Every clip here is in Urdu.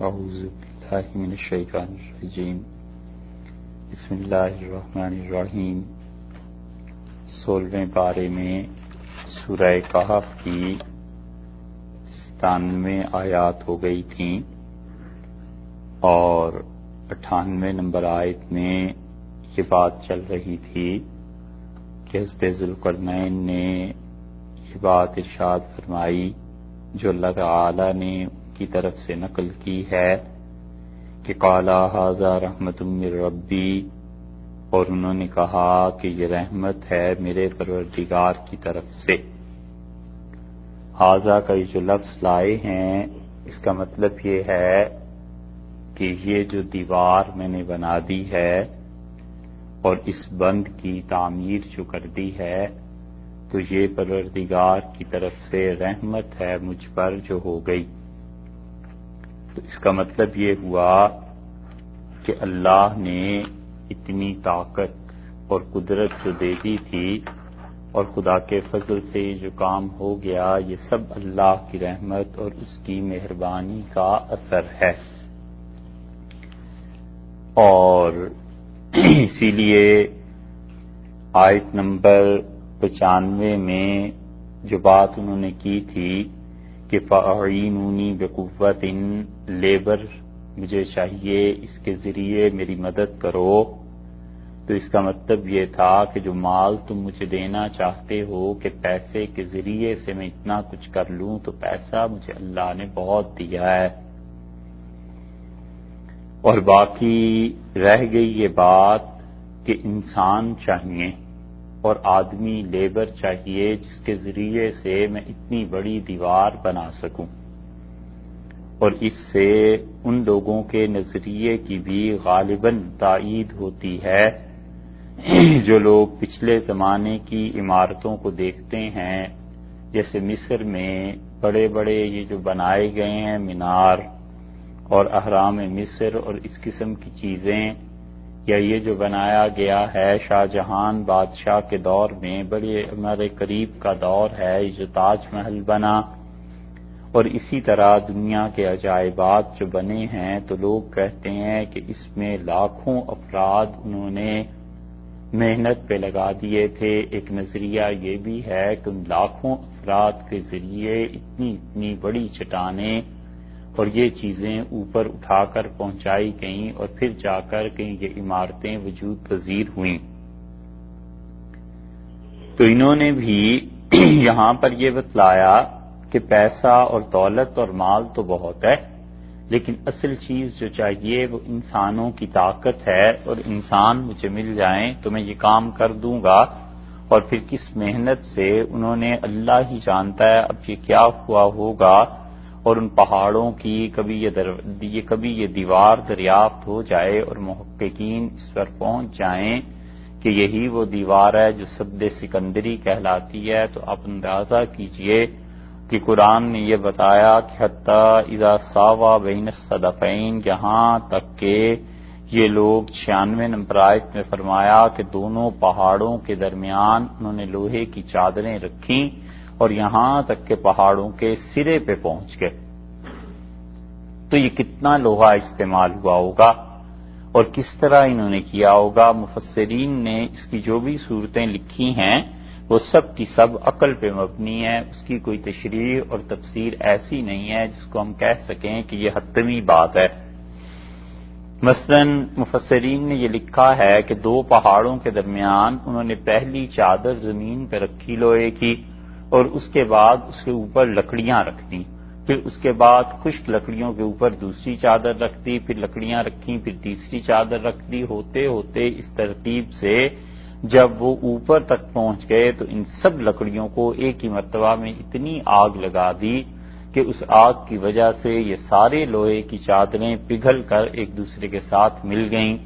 اعوذ باللہ من الشیطان الرجیم بسم اللہ الرحمن الرحیم 16ویں پارے میں سورہ کہف کی 97 آیات ہو گئی تھیں اور 98 نمبر آیت میں یہ بات چل رہی تھی کہ حضرت ذوالقرنین نے یہ بات ارشاد فرمائی جو اللہ تعالی نے کی طرف سے نقل کی ہے کہ قالا ھذا رحمت من ربی، اور انہوں نے کہا کہ یہ رحمت ہے میرے پروردگار کی طرف سے۔ ھذا کا جو لفظ لائے ہیں اس کا مطلب یہ ہے کہ یہ جو دیوار میں نے بنا دی ہے اور اس بند کی تعمیر جو کر دی ہے تو یہ پروردگار کی طرف سے رحمت ہے مجھ پر جو ہو گئی۔ تو اس کا مطلب یہ ہوا کہ اللہ نے اتنی طاقت اور قدرت جو دے دی تھی اور خدا کے فضل سے جو کام ہو گیا یہ سب اللہ کی رحمت اور اس کی مہربانی کا اثر ہے۔ اور اسی لیے آیت نمبر 95 میں جو بات انہوں نے کی تھی کہ فَأَعِینُونِی بِقُوَّةٍ، لیبر مجھے چاہیے اس کے ذریعے میری مدد کرو، تو اس کا مطلب یہ تھا کہ جو مال تم مجھے دینا چاہتے ہو کہ پیسے کے ذریعے سے میں اتنا کچھ کر لوں، تو پیسہ مجھے اللہ نے بہت دیا ہے۔ اور باقی رہ گئی یہ بات کہ انسان چاہیے اور آدمی لیبر چاہیے جس کے ذریعے سے میں اتنی بڑی دیوار بنا سکوں، اور اس سے ان لوگوں کے نظریے کی بھی غالباً تائید ہوتی ہے جو لوگ پچھلے زمانے کی عمارتوں کو دیکھتے ہیں، جیسے مصر میں بڑے بڑے یہ جو بنائے گئے ہیں مینار اور اہرام مصر اور اس قسم کی چیزیں، یا یہ جو بنایا گیا ہے شاہ جہان بادشاہ کے دور میں، بڑے ہمارے قریب کا دور ہے یہ جو تاج محل بنا، اور اسی طرح دنیا کے عجائبات جو بنے ہیں، تو لوگ کہتے ہیں کہ اس میں لاکھوں افراد انہوں نے محنت پہ لگا دیے تھے۔ ایک نظریہ یہ بھی ہے کہ ان لاکھوں افراد کے ذریعے اتنی بڑی چٹانیں اور یہ چیزیں اوپر اٹھا کر پہنچائی گئیں اور پھر جا کر کے یہ عمارتیں وجود پذیر ہوئیں۔ تو انہوں نے بھی یہاں پر یہ بتلایا کہ پیسہ اور دولت اور مال تو بہت ہے، لیکن اصل چیز جو چاہیے وہ انسانوں کی طاقت ہے، اور انسان مجھے مل جائیں تو میں یہ کام کر دوں گا۔ اور پھر کس محنت سے انہوں نے، اللہ ہی جانتا ہے اب یہ کیا ہوا ہوگا، اور ان پہاڑوں کی کبھی یہ دیوار دریافت ہو جائے اور محققین اس پر پہنچ جائیں کہ یہی وہ دیوار ہے جو سد سکندری کہلاتی ہے، تو آپ اندازہ کیجئے کہ قرآن نے یہ بتایا کہ حتی اذا ساوا بین الصدفین، یہاں تک کہ یہ لوگ 96 نمبر آیت میں فرمایا کہ دونوں پہاڑوں کے درمیان انہوں نے لوہے کی چادریں رکھیں اور یہاں تک کہ پہاڑوں کے سرے پہ پہنچ گئے۔ تو یہ کتنا لوہا استعمال ہوا ہوگا اور کس طرح انہوں نے کیا ہوگا۔ مفسرین نے اس کی جو بھی صورتیں لکھی ہیں وہ سب کی سب عقل پہ مبنی ہے، اس کی کوئی تشریح اور تفسیر ایسی نہیں ہے جس کو ہم کہہ سکیں کہ یہ حتمی بات ہے۔ مثلا مفسرین نے یہ لکھا ہے کہ دو پہاڑوں کے درمیان انہوں نے پہلی چادر زمین پہ رکھی لوہے کی، اور اس کے بعد اس کے اوپر لکڑیاں رکھ دیں، پھر اس کے بعد خشک لکڑیوں کے اوپر دوسری چادر رکھ دی، پھر لکڑیاں رکھیں، پھر تیسری چادر رکھ دی، ہوتے ہوتے اس ترتیب سے جب وہ اوپر تک پہنچ گئے تو ان سب لکڑیوں کو ایک ہی مرتبہ میں اتنی آگ لگا دی کہ اس آگ کی وجہ سے یہ سارے لوہے کی چادریں پگھل کر ایک دوسرے کے ساتھ مل گئیں۔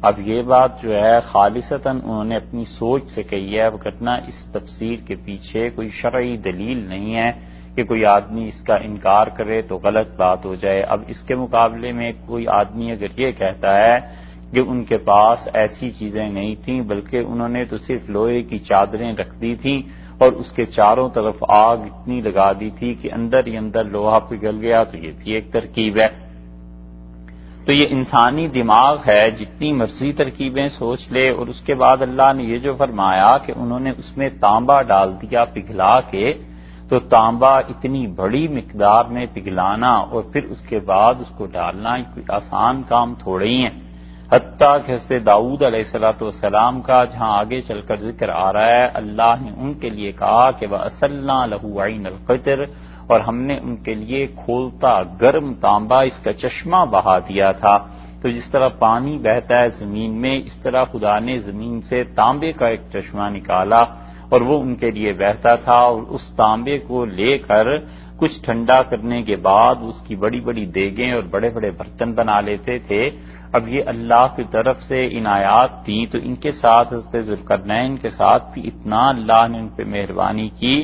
اب یہ بات جو ہے خالصتاً انہوں نے اپنی سوچ سے کہی ہے، وگرنہ اس تفسیر کے پیچھے کوئی شرعی دلیل نہیں ہے کہ کوئی آدمی اس کا انکار کرے تو غلط بات ہو جائے۔ اب اس کے مقابلے میں کوئی آدمی اگر یہ کہتا ہے کہ ان کے پاس ایسی چیزیں نہیں تھیں بلکہ انہوں نے تو صرف لوہے کی چادریں رکھ دی تھیں اور اس کے چاروں طرف آگ اتنی لگا دی تھی کہ اندر ہی اندر لوہا پگھل گیا، تو یہ بھی ایک ترکیب ہے۔ تو یہ انسانی دماغ ہے، جتنی مرضی ترکیبیں سوچ لے، اور اس کے بعد اللہ نے یہ جو فرمایا کہ انہوں نے اس میں تانبا ڈال دیا پگھلا کے، تو تانبا اتنی بڑی مقدار میں پگھلانا اور پھر اس کے بعد اس کو ڈالنا کوئی آسان کام تھوڑے ہی ہے۔ حتیٰ کہ حضرت داؤد علیہ السلام کا جہاں آگے چل کر ذکر آ رہا ہے، اللہ نے ان کے لیے کہا کہ وَأَسَلْنَا لَهُ عَيْنَ الْقِطْرِ، اور ہم نے ان کے لیے کھولتا گرم تانبا اس کا چشمہ بہا دیا تھا۔ تو جس طرح پانی بہتا ہے زمین میں، اس طرح خدا نے زمین سے تانبے کا ایک چشمہ نکالا اور وہ ان کے لیے بہتا تھا، اور اس تانبے کو لے کر کچھ ٹھنڈا کرنے کے بعد اس کی بڑی بڑی دیگیں اور بڑے بڑے برتن بنا لیتے تھے۔ اب یہ اللہ کی طرف سے عنایات تھی، تو ان کے ساتھ حضرت ذوالقرنین کے ساتھ بھی اتنا اللہ نے ان پہ مہربانی کی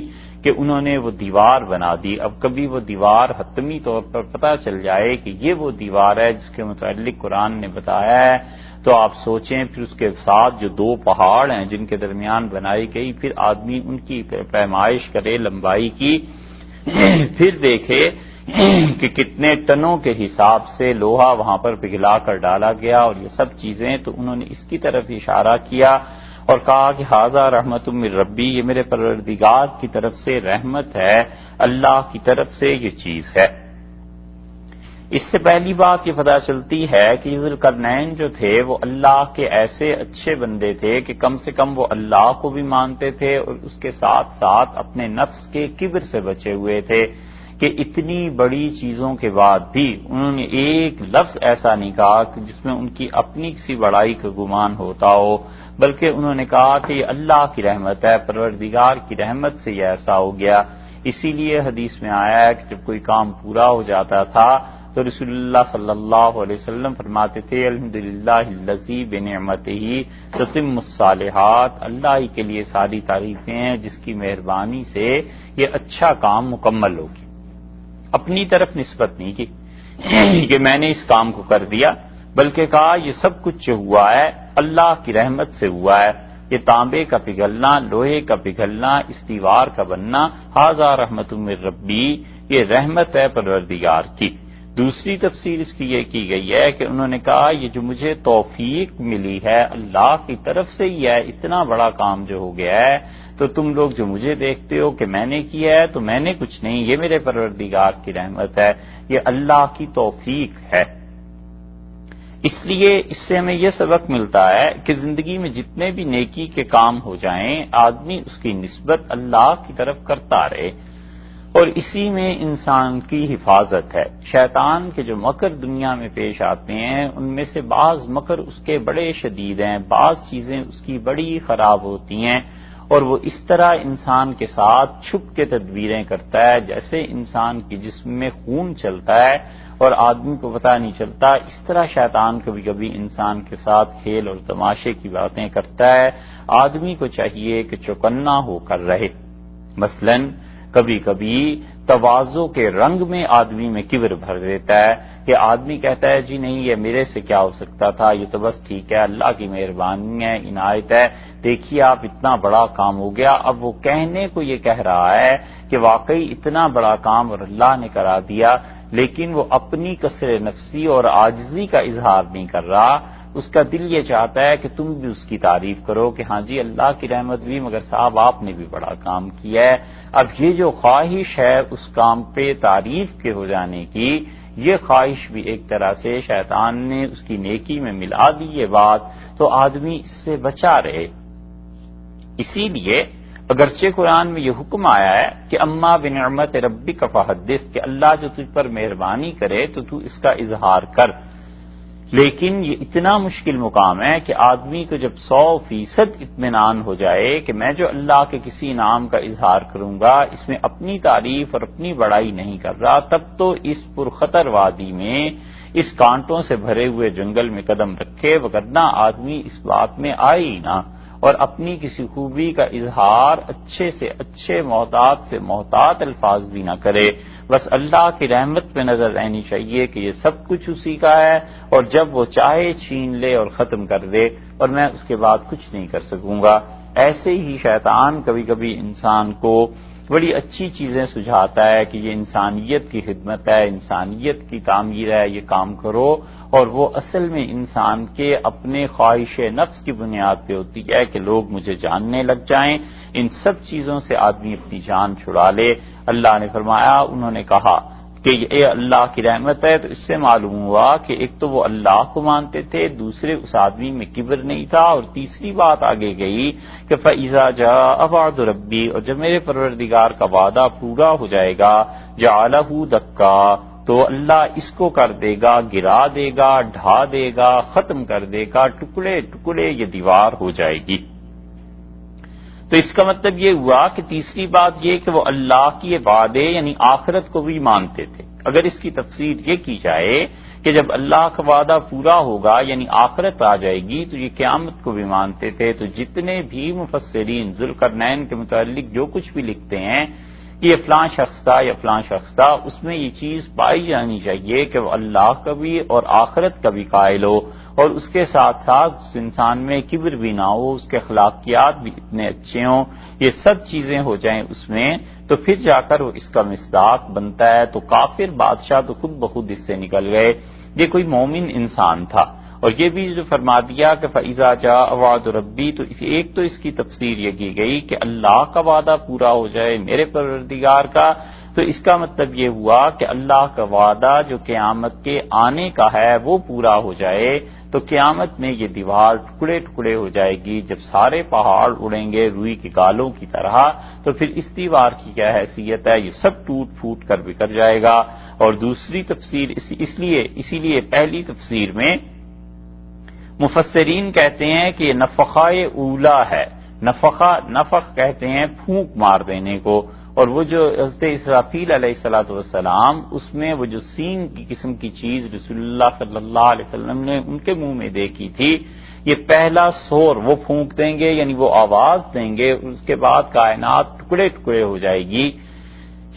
کہ انہوں نے وہ دیوار بنا دی۔ اب کبھی وہ دیوار حتمی طور پر پتہ چل جائے کہ یہ وہ دیوار ہے جس کے متعلق قرآن نے بتایا ہے، تو آپ سوچیں پھر اس کے ساتھ جو دو پہاڑ ہیں جن کے درمیان بنائی گئی، پھر آدمی ان کی پیمائش کرے لمبائی کی، پھر دیکھے کہ کتنے ٹنوں کے حساب سے لوہا وہاں پر پگھلا کر ڈالا گیا، اور یہ سب چیزیں، تو انہوں نے اس کی طرف اشارہ کیا اور کہا کہ ھذا رحمت من ربی، یہ میرے پروردگار کی طرف سے رحمت ہے، اللہ کی طرف سے یہ چیز ہے۔ اس سے پہلی بات یہ پتہ چلتی ہے کہ ذوالقرنین جو تھے وہ اللہ کے ایسے اچھے بندے تھے کہ کم سے کم وہ اللہ کو بھی مانتے تھے، اور اس کے ساتھ ساتھ اپنے نفس کے کبر سے بچے ہوئے تھے کہ اتنی بڑی چیزوں کے بعد بھی انہوں نے ایک لفظ ایسا نہیں کہا کہ جس میں ان کی اپنی کسی بڑائی کا گمان ہوتا ہو، بلکہ انہوں نے کہا کہ یہ اللہ کی رحمت ہے، پروردگار کی رحمت سے یہ ایسا ہو گیا۔ اسی لیے حدیث میں آیا ہے کہ جب کوئی کام پورا ہو جاتا تھا تو رسول اللہ صلی اللہ علیہ وسلم فرماتے تھے الحمدللہ الذی بنعمتہ تتم الصالحات، اللہ ہی کے لیے ساری تعریفیں ہیں جس کی مہربانی سے یہ اچھا کام مکمل ہوگی۔ اپنی طرف نسبت نہیں کی کہ میں نے اس کام کو کر دیا، بلکہ کہا یہ سب کچھ جو ہوا ہے اللہ کی رحمت سے ہوا ہے۔ یہ تانبے کا پگھلنا، لوہے کا پگھلنا، اس دیوار کا بننا، ھذا رحمت من ربی، یہ رحمت ہے پروردگار کی۔ دوسری تفسیر اس کی یہ کی گئی ہے کہ انہوں نے کہا یہ جو مجھے توفیق ملی ہے اللہ کی طرف سے ہی ہے، اتنا بڑا کام جو ہو گیا ہے، تو تم لوگ جو مجھے دیکھتے ہو کہ میں نے کیا ہے، تو میں نے کچھ نہیں، یہ میرے پروردگار کی رحمت ہے، یہ اللہ کی توفیق ہے۔ اس لیے اس سے ہمیں یہ سبق ملتا ہے کہ زندگی میں جتنے بھی نیکی کے کام ہو جائیں، آدمی اس کی نسبت اللہ کی طرف کرتا رہے، اور اسی میں انسان کی حفاظت ہے۔ شیطان کے جو مکر دنیا میں پیش آتے ہیں ان میں سے بعض مکر اس کے بڑے شدید ہیں، بعض چیزیں اس کی بڑی خراب ہوتی ہیں، اور وہ اس طرح انسان کے ساتھ چھپ کے تدبیریں کرتا ہے جیسے انسان کے جسم میں خون چلتا ہے اور آدمی کو پتہ نہیں چلتا، اس طرح شیطان کبھی کبھی انسان کے ساتھ کھیل اور تماشے کی باتیں کرتا ہے۔ آدمی کو چاہیے کہ چوکنا ہو کر رہے۔ مثلاً کبھی کبھی تواضع کے رنگ میں آدمی میں کبر بھر دیتا ہے کہ آدمی کہتا ہے جی نہیں یہ میرے سے کیا ہو سکتا تھا، یہ تو بس ٹھیک ہے، اللہ کی مہربانی ہے، عنایت ہے، دیکھیے آپ اتنا بڑا کام ہو گیا۔ اب وہ کہنے کو یہ کہہ رہا ہے کہ واقعی اتنا بڑا کام اور اللہ نے کرا دیا، لیکن وہ اپنی کسر نفسی اور عاجزی کا اظہار نہیں کر رہا، اس کا دل یہ چاہتا ہے کہ تم بھی اس کی تعریف کرو کہ ہاں جی اللہ کی رحمت بھی، مگر صاحب آپ نے بھی بڑا کام کیا ہے۔ اب یہ جو خواہش ہے اس کام پہ تعریف کے ہو جانے کی، یہ خواہش بھی ایک طرح سے شیطان نے اس کی نیکی میں ملا دی یہ بات، تو آدمی اس سے بچا رہے۔ اسی لیے اگرچہ قرآن میں یہ حکم آیا ہے کہ اما بنعمت ربک فحدث، کہ اللہ جو تجھ پر مہربانی کرے تو تو اس کا اظہار کر، لیکن یہ اتنا مشکل مقام ہے کہ آدمی کو جب 100% اطمینان ہو جائے کہ میں جو اللہ کے کسی نام کا اظہار کروں گا اس میں اپنی تعریف اور اپنی بڑائی نہیں کر رہا، تب تو اس پرخطر وادی میں، اس کانٹوں سے بھرے ہوئے جنگل میں قدم رکھے، وگرنہ آدمی اس بات میں آئے ہی نہ، اور اپنی کسی خوبی کا اظہار اچھے سے اچھے محتاط الفاظ بھی نہ کرے، بس اللہ کی رحمت پہ نظر رہنی چاہیے کہ یہ سب کچھ اسی کا ہے، اور جب وہ چاہے چھین لے اور ختم کر دے، اور میں اس کے بعد کچھ نہیں کر سکوں گا۔ ایسے ہی شیطان کبھی کبھی انسان کو بڑی اچھی چیزیں سجھاتا ہے کہ یہ انسانیت کی خدمت ہے، انسانیت کی تعمیر ہے، یہ کام کرو، اور وہ اصل میں انسان کے اپنے خواہش نفس کی بنیاد پہ ہوتی ہے کہ لوگ مجھے جاننے لگ جائیں۔ ان سب چیزوں سے آدمی اپنی جان چھڑا لے۔ اللہ نے فرمایا، انہوں نے کہا کہ یہ اللہ کی رحمت ہے، تو اس سے معلوم ہوا کہ ایک تو وہ اللہ کو مانتے تھے، دوسرے اس آدمی میں کبر نہیں تھا، اور تیسری بات آگے گئی کہ فَإِذَا جَاءَ وَعْدُ رَبِّي، اور جب میرے پروردگار کا وعدہ پورا ہو جائے گا، جَعَلَهُ دَكَّا، تو اللہ اس کو کر دے گا، گرا دے گا، ڈھا دے گا، ختم کر دے گا، ٹکڑے ٹکڑے یہ دیوار ہو جائے گی۔ تو اس کا مطلب یہ ہوا کہ تیسری بات یہ کہ وہ اللہ کی وعدے یعنی آخرت کو بھی مانتے تھے۔ اگر اس کی تفسیر یہ کی جائے کہ جب اللہ کا وعدہ پورا ہوگا یعنی آخرت آ جائے گی تو یہ قیامت کو بھی مانتے تھے۔ تو جتنے بھی مفسرین ذوالقرنین کے متعلق جو کچھ بھی لکھتے ہیں کہ یہ فلاں شخص تھا یا فلاں شخص تھا، اس میں یہ چیز پائی جانی چاہیے کہ وہ اللہ کا بھی اور آخرت کا بھی قائل ہو، اور اس کے ساتھ ساتھ اس انسان میں کبر بھی نہ ہو، اس کے اخلاقیات بھی اتنے اچھے ہوں، یہ سب چیزیں ہو جائیں اس میں، تو پھر جا کر وہ اس کا مصداق بنتا ہے۔ تو کافر بادشاہ تو خود بخود اس سے نکل گئے، یہ کوئی مومن انسان تھا۔ اور یہ بھی جو فرما دیا کہ فَإِذَا جَاءَ وَعْدُ رَبِّي، تو ایک تو اس کی تفسیر یہ کی گئی کہ اللہ کا وعدہ پورا ہو جائے، میرے پروردگار کا، تو اس کا مطلب یہ ہوا کہ اللہ کا وعدہ جو قیامت کے آنے کا ہے وہ پورا ہو جائے، تو قیامت میں یہ دیوار ٹکڑے ٹکڑے ہو جائے گی۔ جب سارے پہاڑ اڑیں گے روئی کے گالوں کی طرح، تو پھر اس دیوار کی کیا حیثیت ہے، یہ سب ٹوٹ پھوٹ کر بکھر جائے گا۔ اور دوسری تفسیر اسی لیے پہلی تفسیر میں مفسرین کہتے ہیں کہ یہ نفخہ اولا ہے۔ نفخ کہتے ہیں پھونک مار دینے کو، اور وہ جو حضرت اسرافیل علیہ الصلوۃ والسلام، اس میں وہ جو سین کی قسم کی چیز رسول اللہ صلی اللہ علیہ وسلم نے ان کے منہ میں دیکھی تھی، یہ پہلا سور وہ پھونک دیں گے، یعنی وہ آواز دیں گے، اس کے بعد کائنات ٹکڑے ٹکڑے ہو جائے گی۔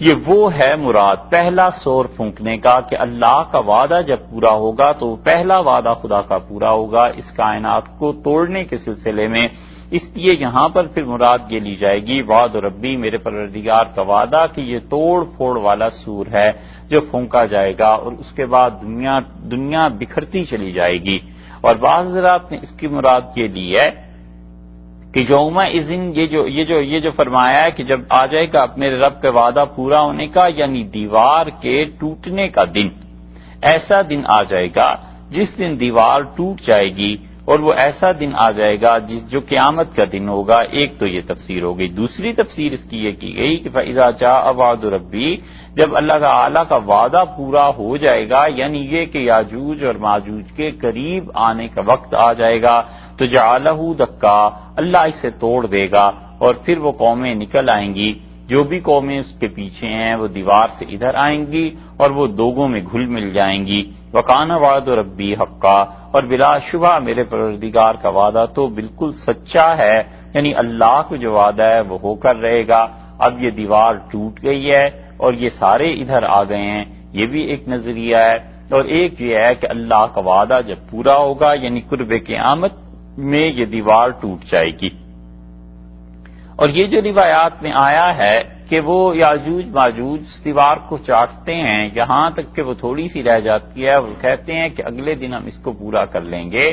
یہ وہ ہے مراد پہلا سور پھونکنے کا، کہ اللہ کا وعدہ جب پورا ہوگا تو پہلا وعدہ خدا کا پورا ہوگا اس کائنات کو توڑنے کے سلسلے میں۔ اس لیے یہاں پر پھر مراد یہ لی جائے گی وعد ربی، میرے پروردگار کا وعدہ، کہ یہ توڑ پھوڑ والا سور ہے جو پھونکا جائے گا، اور اس کے بعد دنیا بکھرتی چلی جائے گی۔ اور بعض حضرات نے اس کی مراد یہ لی ہے کہ یوم اذن، یہ جو فرمایا ہے کہ جب آ جائے گا میرے رب کا وعدہ پورا ہونے کا، یعنی دیوار کے ٹوٹنے کا دن، ایسا دن آ جائے گا جس دن دیوار ٹوٹ جائے گی، اور وہ ایسا دن آ جائے گا جو قیامت کا دن ہوگا۔ ایک تو یہ تفسیر ہو گئی۔ دوسری تفسیر اس کی یہ کی گئی کہ فَإِذَا جَاءَ وَعْدُ رَبِّي، جب اللہ تعالی کا وعدہ پورا ہو جائے گا، یعنی یہ کہ یاجوج اور ماجوج کے قریب آنے کا وقت آ جائے گا، تو جَعَلَهُ دَكَّا، اللہ اسے توڑ دے گا، اور پھر وہ قومیں نکل آئیں گی، جو بھی قومیں اس کے پیچھے ہیں وہ دیوار سے ادھر آئیں گی اور وہ دوگوں میں گھل مل جائیں گی۔ وَكَانَ وَعْدُ رَبِّي حَقًّا، اور بلا شبہ میرے پروردگار کا وعدہ تو بالکل سچا ہے، یعنی اللہ کو جو وعدہ ہے وہ ہو کر رہے گا۔ اب یہ دیوار ٹوٹ گئی ہے اور یہ سارے ادھر آ گئے ہیں، یہ بھی ایک نظریہ ہے۔ اور ایک یہ ہے کہ اللہ کا وعدہ جب پورا ہوگا یعنی قرب قیامت میں یہ دیوار ٹوٹ جائے گی۔ اور یہ جو روایات میں آیا ہے کہ وہ یاجوج ماجوج اس دیوار کو چاٹتے ہیں یہاں تک کہ وہ تھوڑی سی رہ جاتی ہے، وہ کہتے ہیں کہ اگلے دن ہم اس کو پورا کر لیں گے،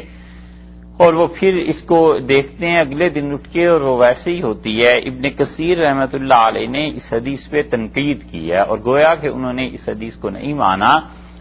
اور وہ پھر اس کو دیکھتے ہیں اگلے دن اٹھ کے اور وہ ویسے ہی ہوتی ہے۔ ابن کثیر رحمۃ اللہ علیہ نے اس حدیث پہ تنقید کی ہے، اور گویا کہ انہوں نے اس حدیث کو نہیں مانا،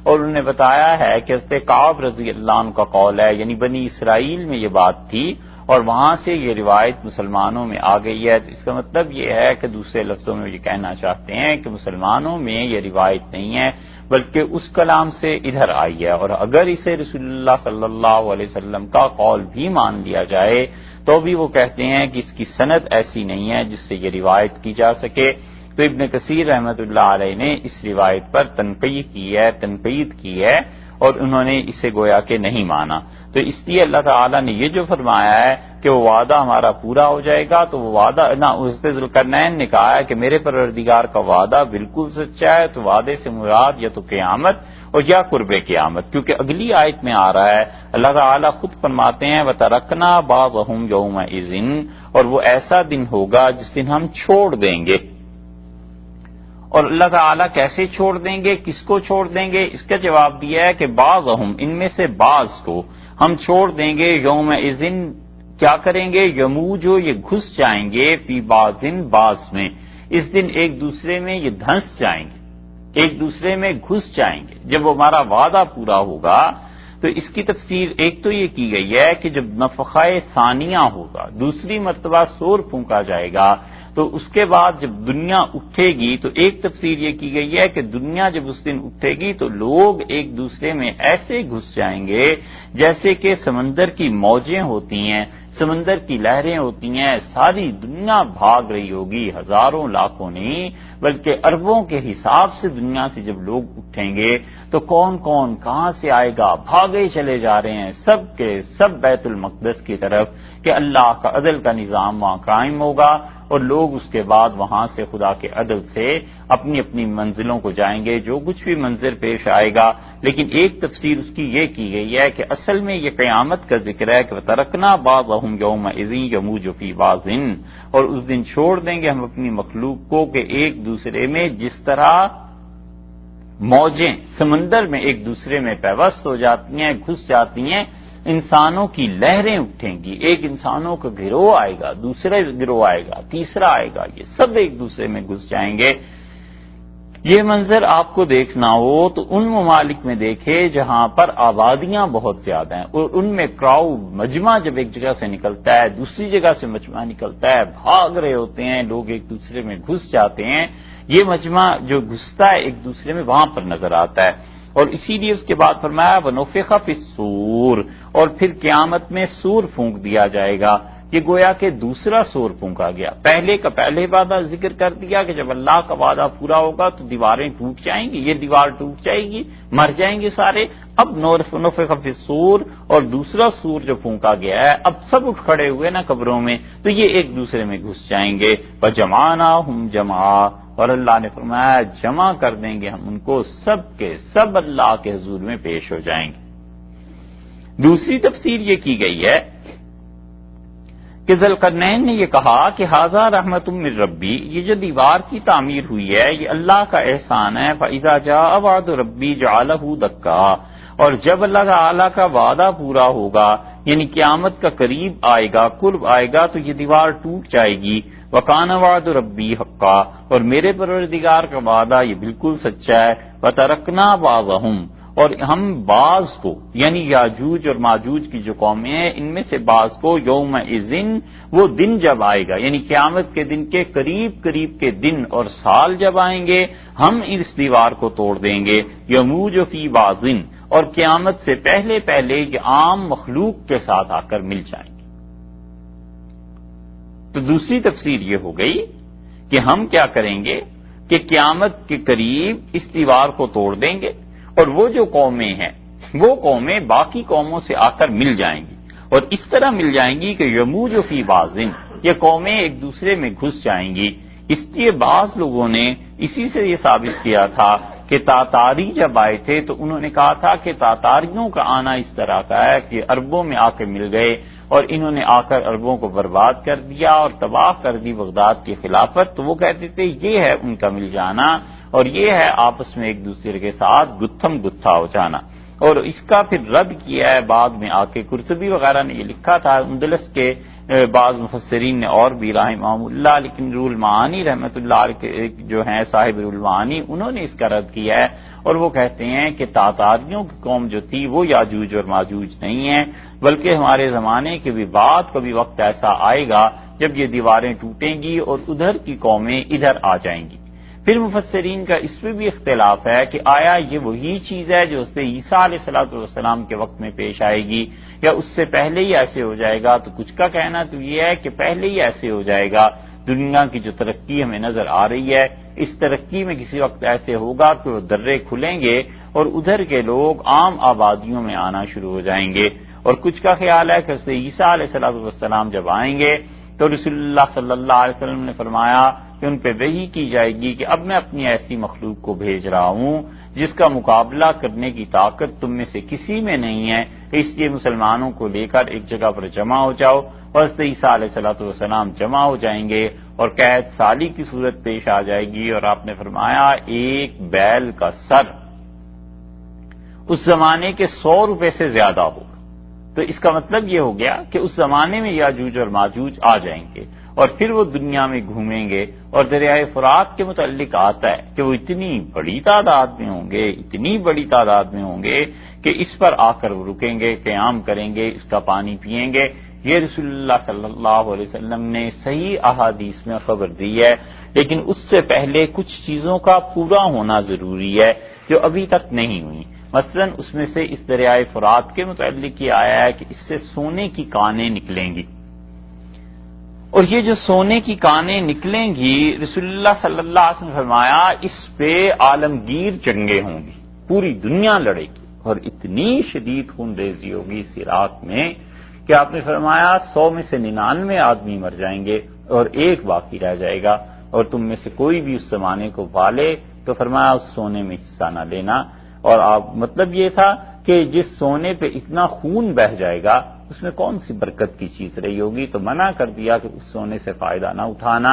اور انہوں نے بتایا ہے کہ حضرت کعب رضی اللہ عنہ کا قول ہے، یعنی بنی اسرائیل میں یہ بات تھی اور وہاں سے یہ روایت مسلمانوں میں آ گئی ہے۔ تو اس کا مطلب یہ ہے کہ دوسرے لفظوں میں یہ کہنا چاہتے ہیں کہ مسلمانوں میں یہ روایت نہیں ہے بلکہ اس کلام سے ادھر آئی ہے، اور اگر اسے رسول اللہ صلی اللہ علیہ وسلم کا قول بھی مان لیا جائے تو بھی وہ کہتے ہیں کہ اس کی سند ایسی نہیں ہے جس سے یہ روایت کی جا سکے۔ تو ابن کثیر رحمۃ اللہ علیہ نے اس روایت پر تنقید کی ہے اور انہوں نے اسے گویا کہ نہیں مانا۔ تو اس لیے اللہ تعالیٰ نے یہ جو فرمایا ہے کہ وہ وعدہ ہمارا پورا ہو جائے گا، تو وہ وعدہ نہ، حضرت ذوالقرنین نے کہا ہے کہ میرے پروردگار کا وعدہ بالکل سچا ہے، تو وعدے سے مراد یا تو قیامت اور یا قرب قیامت، کیونکہ اگلی آیت میں آ رہا ہے اللہ تعالیٰ خود فرماتے ہیں وَتَرَكْنَا بَعْضَهُمْ يَوْمَئِذٍ، اور وہ ایسا دن ہوگا جس دن ہم چھوڑ دیں گے اور اللہ تعالیٰ کیسے چھوڑ دیں گے، کس کو چھوڑ دیں گے؟ اس کا جواب دیا ہے کہ بعضہم، ان میں سے بعض کو ہم چھوڑ دیں گے، یوم اذن کیا کریں گے، یموجو یہ گھس جائیں گے، فی بعضن بعض میں، اس دن ایک دوسرے میں یہ دھنس جائیں گے، ایک دوسرے میں گھس جائیں گے جب وہ ہمارا وعدہ پورا ہوگا۔ تو اس کی تفسیر ایک تو یہ کی گئی ہے کہ جب نفخہ ثانیہ ہوگا، دوسری مرتبہ سور پھونکا جائے گا، تو اس کے بعد جب دنیا اٹھے گی، تو ایک تفسیر یہ کی گئی ہے کہ دنیا جب اس دن اٹھے گی تو لوگ ایک دوسرے میں ایسے گھس جائیں گے جیسے کہ سمندر کی موجیں ہوتی ہیں، سمندر کی لہریں ہوتی ہیں، ساری دنیا بھاگ رہی ہوگی، ہزاروں لاکھوں نہیں بلکہ اربوں کے حساب سے دنیا سے جب لوگ اٹھیں گے تو کون کون کہاں سے آئے گا، بھاگے چلے جا رہے ہیں سب کے سب بیت المقدس کی طرف کہ اللہ کا عدل کا نظام وہاں قائم ہوگا، اور لوگ اس کے بعد وہاں سے خدا کے عدل سے اپنی اپنی منزلوں کو جائیں گے، جو کچھ بھی منظر پیش آئے گا۔ لیکن ایک تفسیر اس کی یہ کی گئی ہے کہ اصل میں یہ قیامت کا ذکر ہے کہ وَتَرَكْنَا بَعْضَهُمْ يَوْمَئِذٍ يَمُوجُ فِي بَعْضٍ، اور اس دن چھوڑ دیں گے ہم اپنی مخلوق کو کہ ایک دوسرے میں جس طرح موجیں سمندر میں ایک دوسرے میں پیوست ہو جاتی ہیں، گھس جاتی ہیں، انسانوں کی لہریں اٹھیں گی، ایک انسانوں کا گروہ آئے گا، دوسرا گروہ آئے گا، تیسرا آئے گا، یہ سب ایک دوسرے میں گھس جائیں گے۔ یہ منظر آپ کو دیکھنا ہو تو ان ممالک میں دیکھے جہاں پر آبادیاں بہت زیادہ ہیں، اور ان میں کراؤڈ مجمع جب ایک جگہ سے نکلتا ہے، دوسری جگہ سے مجمع نکلتا ہے، بھاگ رہے ہوتے ہیں لوگ، ایک دوسرے میں گھس جاتے ہیں، یہ مجمع جو گھستا ہے ایک دوسرے میں وہاں پر نظر آتا ہے۔ اور اسی لیے اس کے بعد فرمایا وَنُفِخَ فِي الصُّورِ، اور پھر قیامت میں سور پھونک دیا جائے گا۔ یہ گویا کہ دوسرا سور پھونکا گیا، پہلے کا پہلے وعدہ ذکر کر دیا کہ جب اللہ کا وعدہ پورا ہوگا تو دیواریں ٹوٹ جائیں گی، یہ دیوار ٹوٹ جائے گی، مر جائیں گے سارے۔ اب نُفِخَ فِي الصُّورِ، اور دوسرا سور جو پھونکا گیا ہے، اب سب اٹھ کھڑے ہوئے نا قبروں میں، تو یہ ایک دوسرے میں گھس جائیں گے۔ فَجَمَعْنَاهُمْ جَمْعًا، اور اللہ نے فرمایا جمع کر دیں گے ہم ان کو، سب کے سب اللہ کے حضور میں پیش ہو جائیں گے۔ دوسری تفسیر یہ کی گئی ہے کہ ذوالقرنین نے یہ کہا کہ ھذا رحمت من ربی، یہ جو دیوار کی تعمیر ہوئی ہے یہ اللہ کا احسان ہے۔ فاذا جاء وعد ربی جعلہ دکا، اور جب اللہ تعالی کا وعدہ پورا ہوگا یعنی قیامت کا قریب آئے گا، قرب آئے گا، تو یہ دیوار ٹوٹ جائے گی۔ وکان وعد ربی حقا، اور میرے پروردگار کا وعدہ یہ بالکل سچا ہے۔ وترکنا بعضهم، اور ہم بعض کو یعنی یاجوج اور ماجوج کی جو قومیں ہیں ان میں سے بعض کو یوم اذن، وہ دن جب آئے گا یعنی قیامت کے دن کے قریب قریب کے دن اور سال جب آئیں گے، ہم اس دیوار کو توڑ دیں گے۔ یموج فی بعضن، اور قیامت سے پہلے پہلے یہ عام مخلوق کے ساتھ آ کر مل جائیں گے۔ تو دوسری تفسیر یہ ہو گئی کہ ہم کیا کریں گے کہ قیامت کے قریب اس دیوار کو توڑ دیں گے، اور وہ جو قومیں ہیں وہ قومیں باقی قوموں سے آ کر مل جائیں گی، اور اس طرح مل جائیں گی کہ یموج فی بعضن، یہ قومیں ایک دوسرے میں گھس جائیں گی۔ اس لیے بعض لوگوں نے اسی سے یہ ثابت کیا تھا کہ تاتاری جب آئے تھے تو انہوں نے کہا تھا کہ تاتاریوں کا آنا اس طرح کا ہے کہ عربوں میں آ کے مل گئے، اور انہوں نے آ کر عربوں کو برباد کر دیا اور تباہ کر دی بغداد کی خلافت۔ تو وہ کہتے تھے یہ ہے ان کا مل جانا، اور یہ ہے آپس میں ایک دوسرے کے ساتھ گتھم گتھا ہو جانا۔ اور اس کا پھر رد کیا ہے بعد میں آ کے، قرطبی وغیرہ نے یہ لکھا تھا، اندلس کے بعض مفسرین نے اور بھی رحمہم اللہ، لیکن روح المعانی رحمۃ اللہ علیہ جو ہیں صاحب روح المعانی، انہوں نے اس کا رد کیا ہے، اور وہ کہتے ہیں کہ تاتاریوں کی قوم جو تھی وہ یاجوج اور ماجوج نہیں ہیں، بلکہ ہمارے زمانے کے بھی بعد کبھی وقت ایسا آئے گا جب یہ دیواریں ٹوٹیں گی اور ادھر کی قومیں ادھر آ جائیں گی۔ پھر مفسرین کا اس میں بھی اختلاف ہے کہ آیا یہ وہی چیز ہے جو حضرت عیسیٰ علیہ السلام کے وقت میں پیش آئے گی، یا اس سے پہلے ہی ایسے ہو جائے گا؟ تو کچھ کا کہنا تو یہ ہے کہ پہلے ہی ایسے ہو جائے گا۔ دنیا کی جو ترقی ہمیں نظر آ رہی ہے، اس ترقی میں کسی وقت ایسے ہوگا کہ وہ درے کھلیں گے اور ادھر کے لوگ عام آبادیوں میں آنا شروع ہو جائیں گے۔ اور کچھ کا خیال ہے کہ حضرت عیسیٰ علیہ السلام جب آئیں گے تو رسول اللہ صلی اللہ علیہ وسلم نے فرمایا کہ ان پہ وحی کی جائے گی کہ اب میں اپنی ایسی مخلوق کو بھیج رہا ہوں جس کا مقابلہ کرنے کی طاقت تم میں سے کسی میں نہیں ہے، اس لیے مسلمانوں کو لے کر ایک جگہ پر جمع ہو جاؤ۔ اور حضرت عیسیٰ علیہ السلام جمع ہو جائیں گے، اور قید سالی کی صورت پیش آ جائے گی، اور آپ نے فرمایا ایک بیل کا سر اس زمانے کے 100 روپے سے زیادہ ہوگا۔ تو اس کا مطلب یہ ہو گیا کہ اس زمانے میں یاجوج اور ماجوج آ جائیں گے اور پھر وہ دنیا میں گھومیں گے، اور دریائے فرات کے متعلق آتا ہے کہ وہ اتنی بڑی تعداد میں ہوں گے، اتنی بڑی تعداد میں ہوں گے کہ اس پر آ کر وہ رکیں گے، قیام کریں گے، اس کا پانی پئیں گے۔ یہ رسول اللہ صلی اللہ علیہ وسلم نے صحیح احادیث میں خبر دی ہے، لیکن اس سے پہلے کچھ چیزوں کا پورا ہونا ضروری ہے جو ابھی تک نہیں ہوئی۔ مثلا اس میں سے اس دریائے فرات کے متعلق یہ آیا ہے کہ اس سے سونے کی کانیں نکلیں گی، اور یہ جو سونے کی کانیں نکلیں گی، رسول اللہ صلی اللہ علیہ وسلم نے فرمایا اس پہ عالمگیر جنگیں ہوں گی، پوری دنیا لڑے گی، اور اتنی شدید خون ریزی ہوگی اس عراق میں کہ آپ نے فرمایا 100 میں سے 99 آدمی مر جائیں گے اور ایک باقی رہ جائے گا، اور تم میں سے کوئی بھی اس زمانے کو پالے تو فرمایا اس سونے میں حصہ نہ لینا۔ اور آپ مطلب یہ تھا کہ جس سونے پہ اتنا خون بہ جائے گا اس میں کون سی برکت کی چیز رہی ہوگی، تو منع کر دیا کہ اس سونے سے فائدہ نہ اٹھانا۔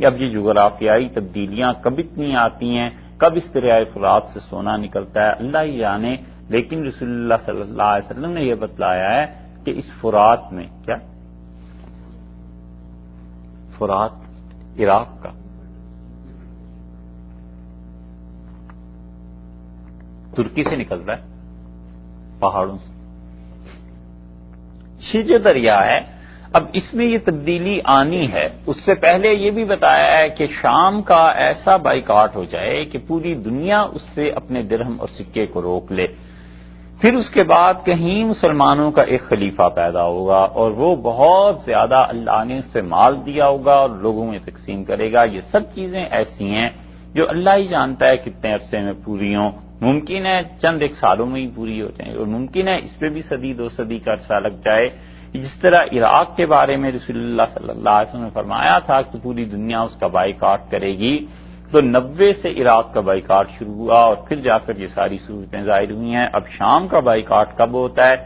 اب یہ جغرافیائی تبدیلیاں کب اتنی آتی ہیں، کب اس دریائے فرات سے سونا نکلتا ہے، اللہ ہی جانے، لیکن رسول اللہ صلی اللہ علیہ وسلم نے یہ بتلایا ہے کہ اس فرات میں، کیا فرات عراق کا ترکی سے نکلتا ہے، پہاڑوں سے، یہ جو دریا ہے، اب اس میں یہ تبدیلی آنی ہے۔ اس سے پہلے یہ بھی بتایا ہے کہ شام کا ایسا بائیکاٹ ہو جائے کہ پوری دنیا اس سے اپنے درہم اور سکے کو روک لے، پھر اس کے بعد کہیں مسلمانوں کا ایک خلیفہ پیدا ہوگا اور وہ بہت زیادہ اللہ نے اس سے مال دیا ہوگا اور لوگوں میں تقسیم کرے گا۔ یہ سب چیزیں ایسی ہیں جو اللہ ہی جانتا ہے کتنے عرصے میں پوری ہوں، ممکن ہے چند ایک سالوں میں ہی پوری ہو جائیں، اور ممکن ہے اس پہ بھی صدی 2 صدی کا عرصہ لگ جائے۔ جس طرح عراق کے بارے میں رسول اللہ صلی اللہ علیہ وسلم نے فرمایا تھا کہ پوری دنیا اس کا بائیکاٹ کرے گی، تو 90 سے عراق کا بائیکاٹ شروع ہوا اور پھر جا کر یہ ساری صورتیں ظاہر ہوئی ہیں۔ اب شام کا بائیکاٹ کب ہوتا ہے،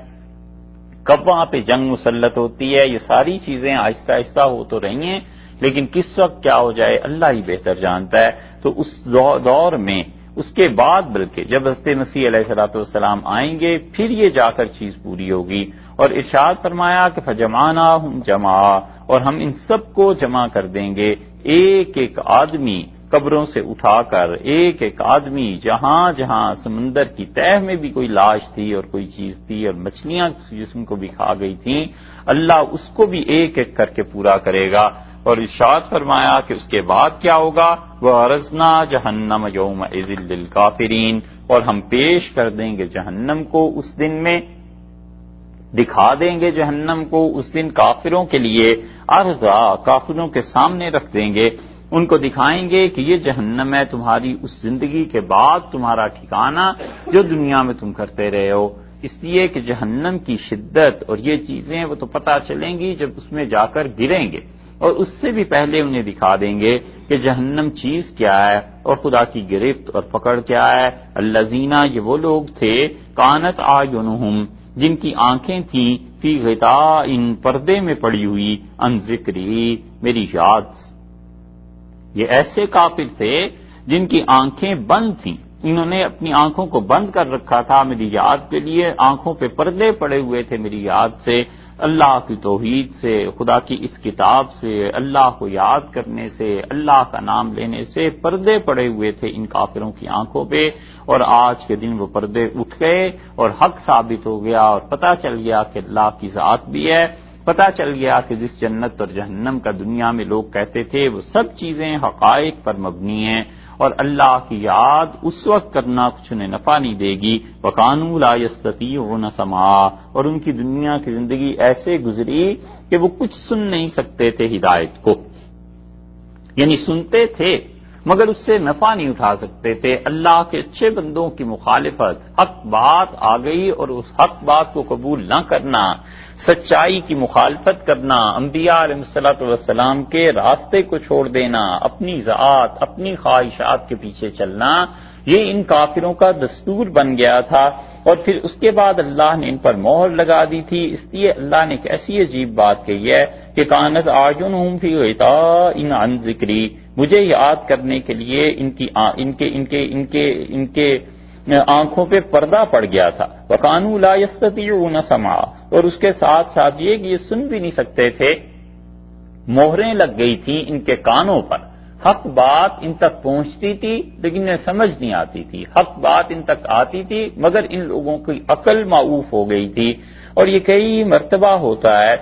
کب وہاں پہ جنگ مسلط ہوتی ہے، یہ ساری چیزیں آہستہ آہستہ ہو تو رہی ہیں، لیکن کس وقت کیا ہو جائے اللہ ہی بہتر جانتا ہے۔ تو اس دور میں، اس کے بعد بلکہ جب حضرت مسیح علیہ الصلوۃ والسلام آئیں گے پھر یہ جا کر چیز پوری ہوگی، اور ارشاد فرمایا کہ فجمعناہم جمعا، اور ہم ان سب کو جمع کر دیں گے، ایک ایک آدمی قبروں سے اٹھا کر، ایک ایک آدمی جہاں جہاں سمندر کی تہہ میں بھی کوئی لاش تھی اور کوئی چیز تھی اور مچھلیاں جسم کو بھی کھا گئی تھیں، اللہ اس کو بھی ایک ایک کر کے پورا کرے گا۔ اور ارشاد فرمایا کہ اس کے بعد کیا ہوگا، وَعَرَضْنَا جَهَنَّمَ يَوْمَئِذٍ لِّلْكَافِرِينَ، اور ہم پیش کر دیں گے جہنم کو اس دن میں، دکھا دیں گے جہنم کو اس دن کافروں کے لیے، عرضا، کافروں کے سامنے رکھ دیں گے، ان کو دکھائیں گے کہ یہ جہنم ہے تمہاری اس زندگی کے بعد تمہارا ٹھکانہ جو دنیا میں تم کرتے رہے ہو۔ اس لیے کہ جہنم کی شدت اور یہ چیزیں وہ تو پتہ چلیں گی جب اس میں جا کر گریں گے، اور اس سے بھی پہلے انہیں دکھا دیں گے کہ جہنم چیز کیا ہے اور خدا کی گرفت اور پکڑ کیا ہے۔ الذین، یہ وہ لوگ تھے، کانت اعینہم، جن کی آنکھیں تھیں، فی غطاء، پردے میں پڑی ہوئی، عن ذکری، میری یاد سے۔ یہ ایسے کافر تھے جن کی آنکھیں بند تھیں، انہوں نے اپنی آنکھوں کو بند کر رکھا تھا میری یاد کے لیے، آنکھوں پہ پردے پڑے ہوئے تھے میری یاد سے، اللہ کی توحید سے، خدا کی اس کتاب سے، اللہ کو یاد کرنے سے، اللہ کا نام لینے سے پردے پڑے ہوئے تھے ان کافروں کی آنکھوں پہ، اور آج کے دن وہ پردے اٹھ گئے اور حق ثابت ہو گیا، اور پتہ چل گیا کہ اللہ کی ذات بھی ہے، پتہ چل گیا کہ جس جنت اور جہنم کا دنیا میں لوگ کہتے تھے وہ سب چیزیں حقائق پر مبنی ہیں، اور اللہ کی یاد اس وقت کرنا کچھ انہیں نفع نہیں دے گی۔ وَكَانُوا لَا يَسْتَطِيعُونَ سَمْعًا، اور ان کی دنیا کی زندگی ایسے گزری کہ وہ کچھ سن نہیں سکتے تھے ہدایت کو، یعنی سنتے تھے مگر اس سے نفع نہیں اٹھا سکتے تھے۔ اللہ کے اچھے بندوں کی مخالفت، حق بات آ گئی اور اس حق بات کو قبول نہ کرنا، سچائی کی مخالفت کرنا، انبیاء علیہ السلام کے راستے کو چھوڑ دینا، اپنی ذات، اپنی خواہشات کے پیچھے چلنا، یہ ان کافروں کا دستور بن گیا تھا۔ اور پھر اس کے بعد اللہ نے ان پر مہر لگا دی تھی. اس لیے اللہ نے ایک ایسی عجیب بات کہی ہے کہ کانت اعینہم فی غطاء عن ذکری، مجھے یاد کرنے کے لیے ان کے آنکھوں پہ پردہ پڑ گیا تھا. وَكَانُوا لَا يَسْتَطِيعُونَ سَمْعًا، اور اس کے ساتھ ساتھ یہ کہ یہ سن بھی نہیں سکتے تھے. مہریں لگ گئی تھیں ان کے کانوں پر، حق بات ان تک پہنچتی تھی لیکن انہیں سمجھ نہیں آتی تھی، حق بات ان تک آتی تھی مگر ان لوگوں کی عقل معوف ہو گئی تھی. اور یہ کئی مرتبہ ہوتا ہے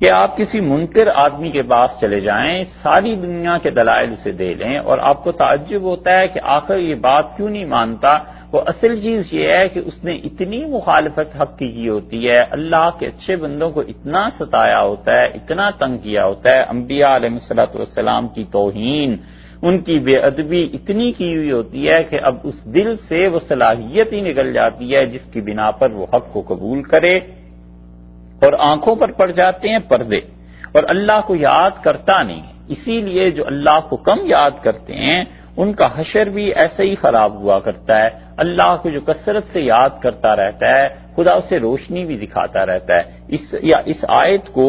کہ آپ کسی منکر آدمی کے پاس چلے جائیں، ساری دنیا کے دلائل اسے دے لیں اور آپ کو تعجب ہوتا ہے کہ آخر یہ بات کیوں نہیں مانتا. وہ اصل چیز یہ ہے کہ اس نے اتنی مخالفت حق کی ہوتی ہے، اللہ کے اچھے بندوں کو اتنا ستایا ہوتا ہے، اتنا تنگ کیا ہوتا ہے، انبیاء علیہ الصلوۃ والسلام کی توہین، ان کی بے ادبی اتنی کی ہوئی ہوتی ہے کہ اب اس دل سے وہ صلاحیت ہی نکل جاتی ہے جس کی بنا پر وہ حق کو قبول کرے، اور آنکھوں پر پڑ جاتے ہیں پردے اور اللہ کو یاد کرتا نہیں. اسی لیے جو اللہ کو کم یاد کرتے ہیں ان کا حشر بھی ایسے ہی خراب ہوا کرتا ہے. اللہ کو جو کثرت سے یاد کرتا رہتا ہے خدا اسے روشنی بھی دکھاتا رہتا ہے. اس آیت کو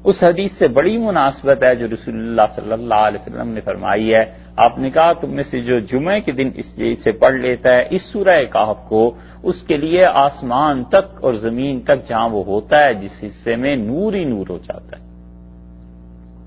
اس حدیث سے بڑی مناسبت ہے جو رسول اللہ صلی اللہ علیہ وسلم نے فرمائی ہے. آپ نے کہا تم میں سے جو جمعے کے دن اسے پڑھ لیتا ہے اس سورہ کہف کو، اس کے لیے آسمان تک اور زمین تک جہاں وہ ہوتا ہے جس حصے میں نور ہی نور ہو جاتا ہے.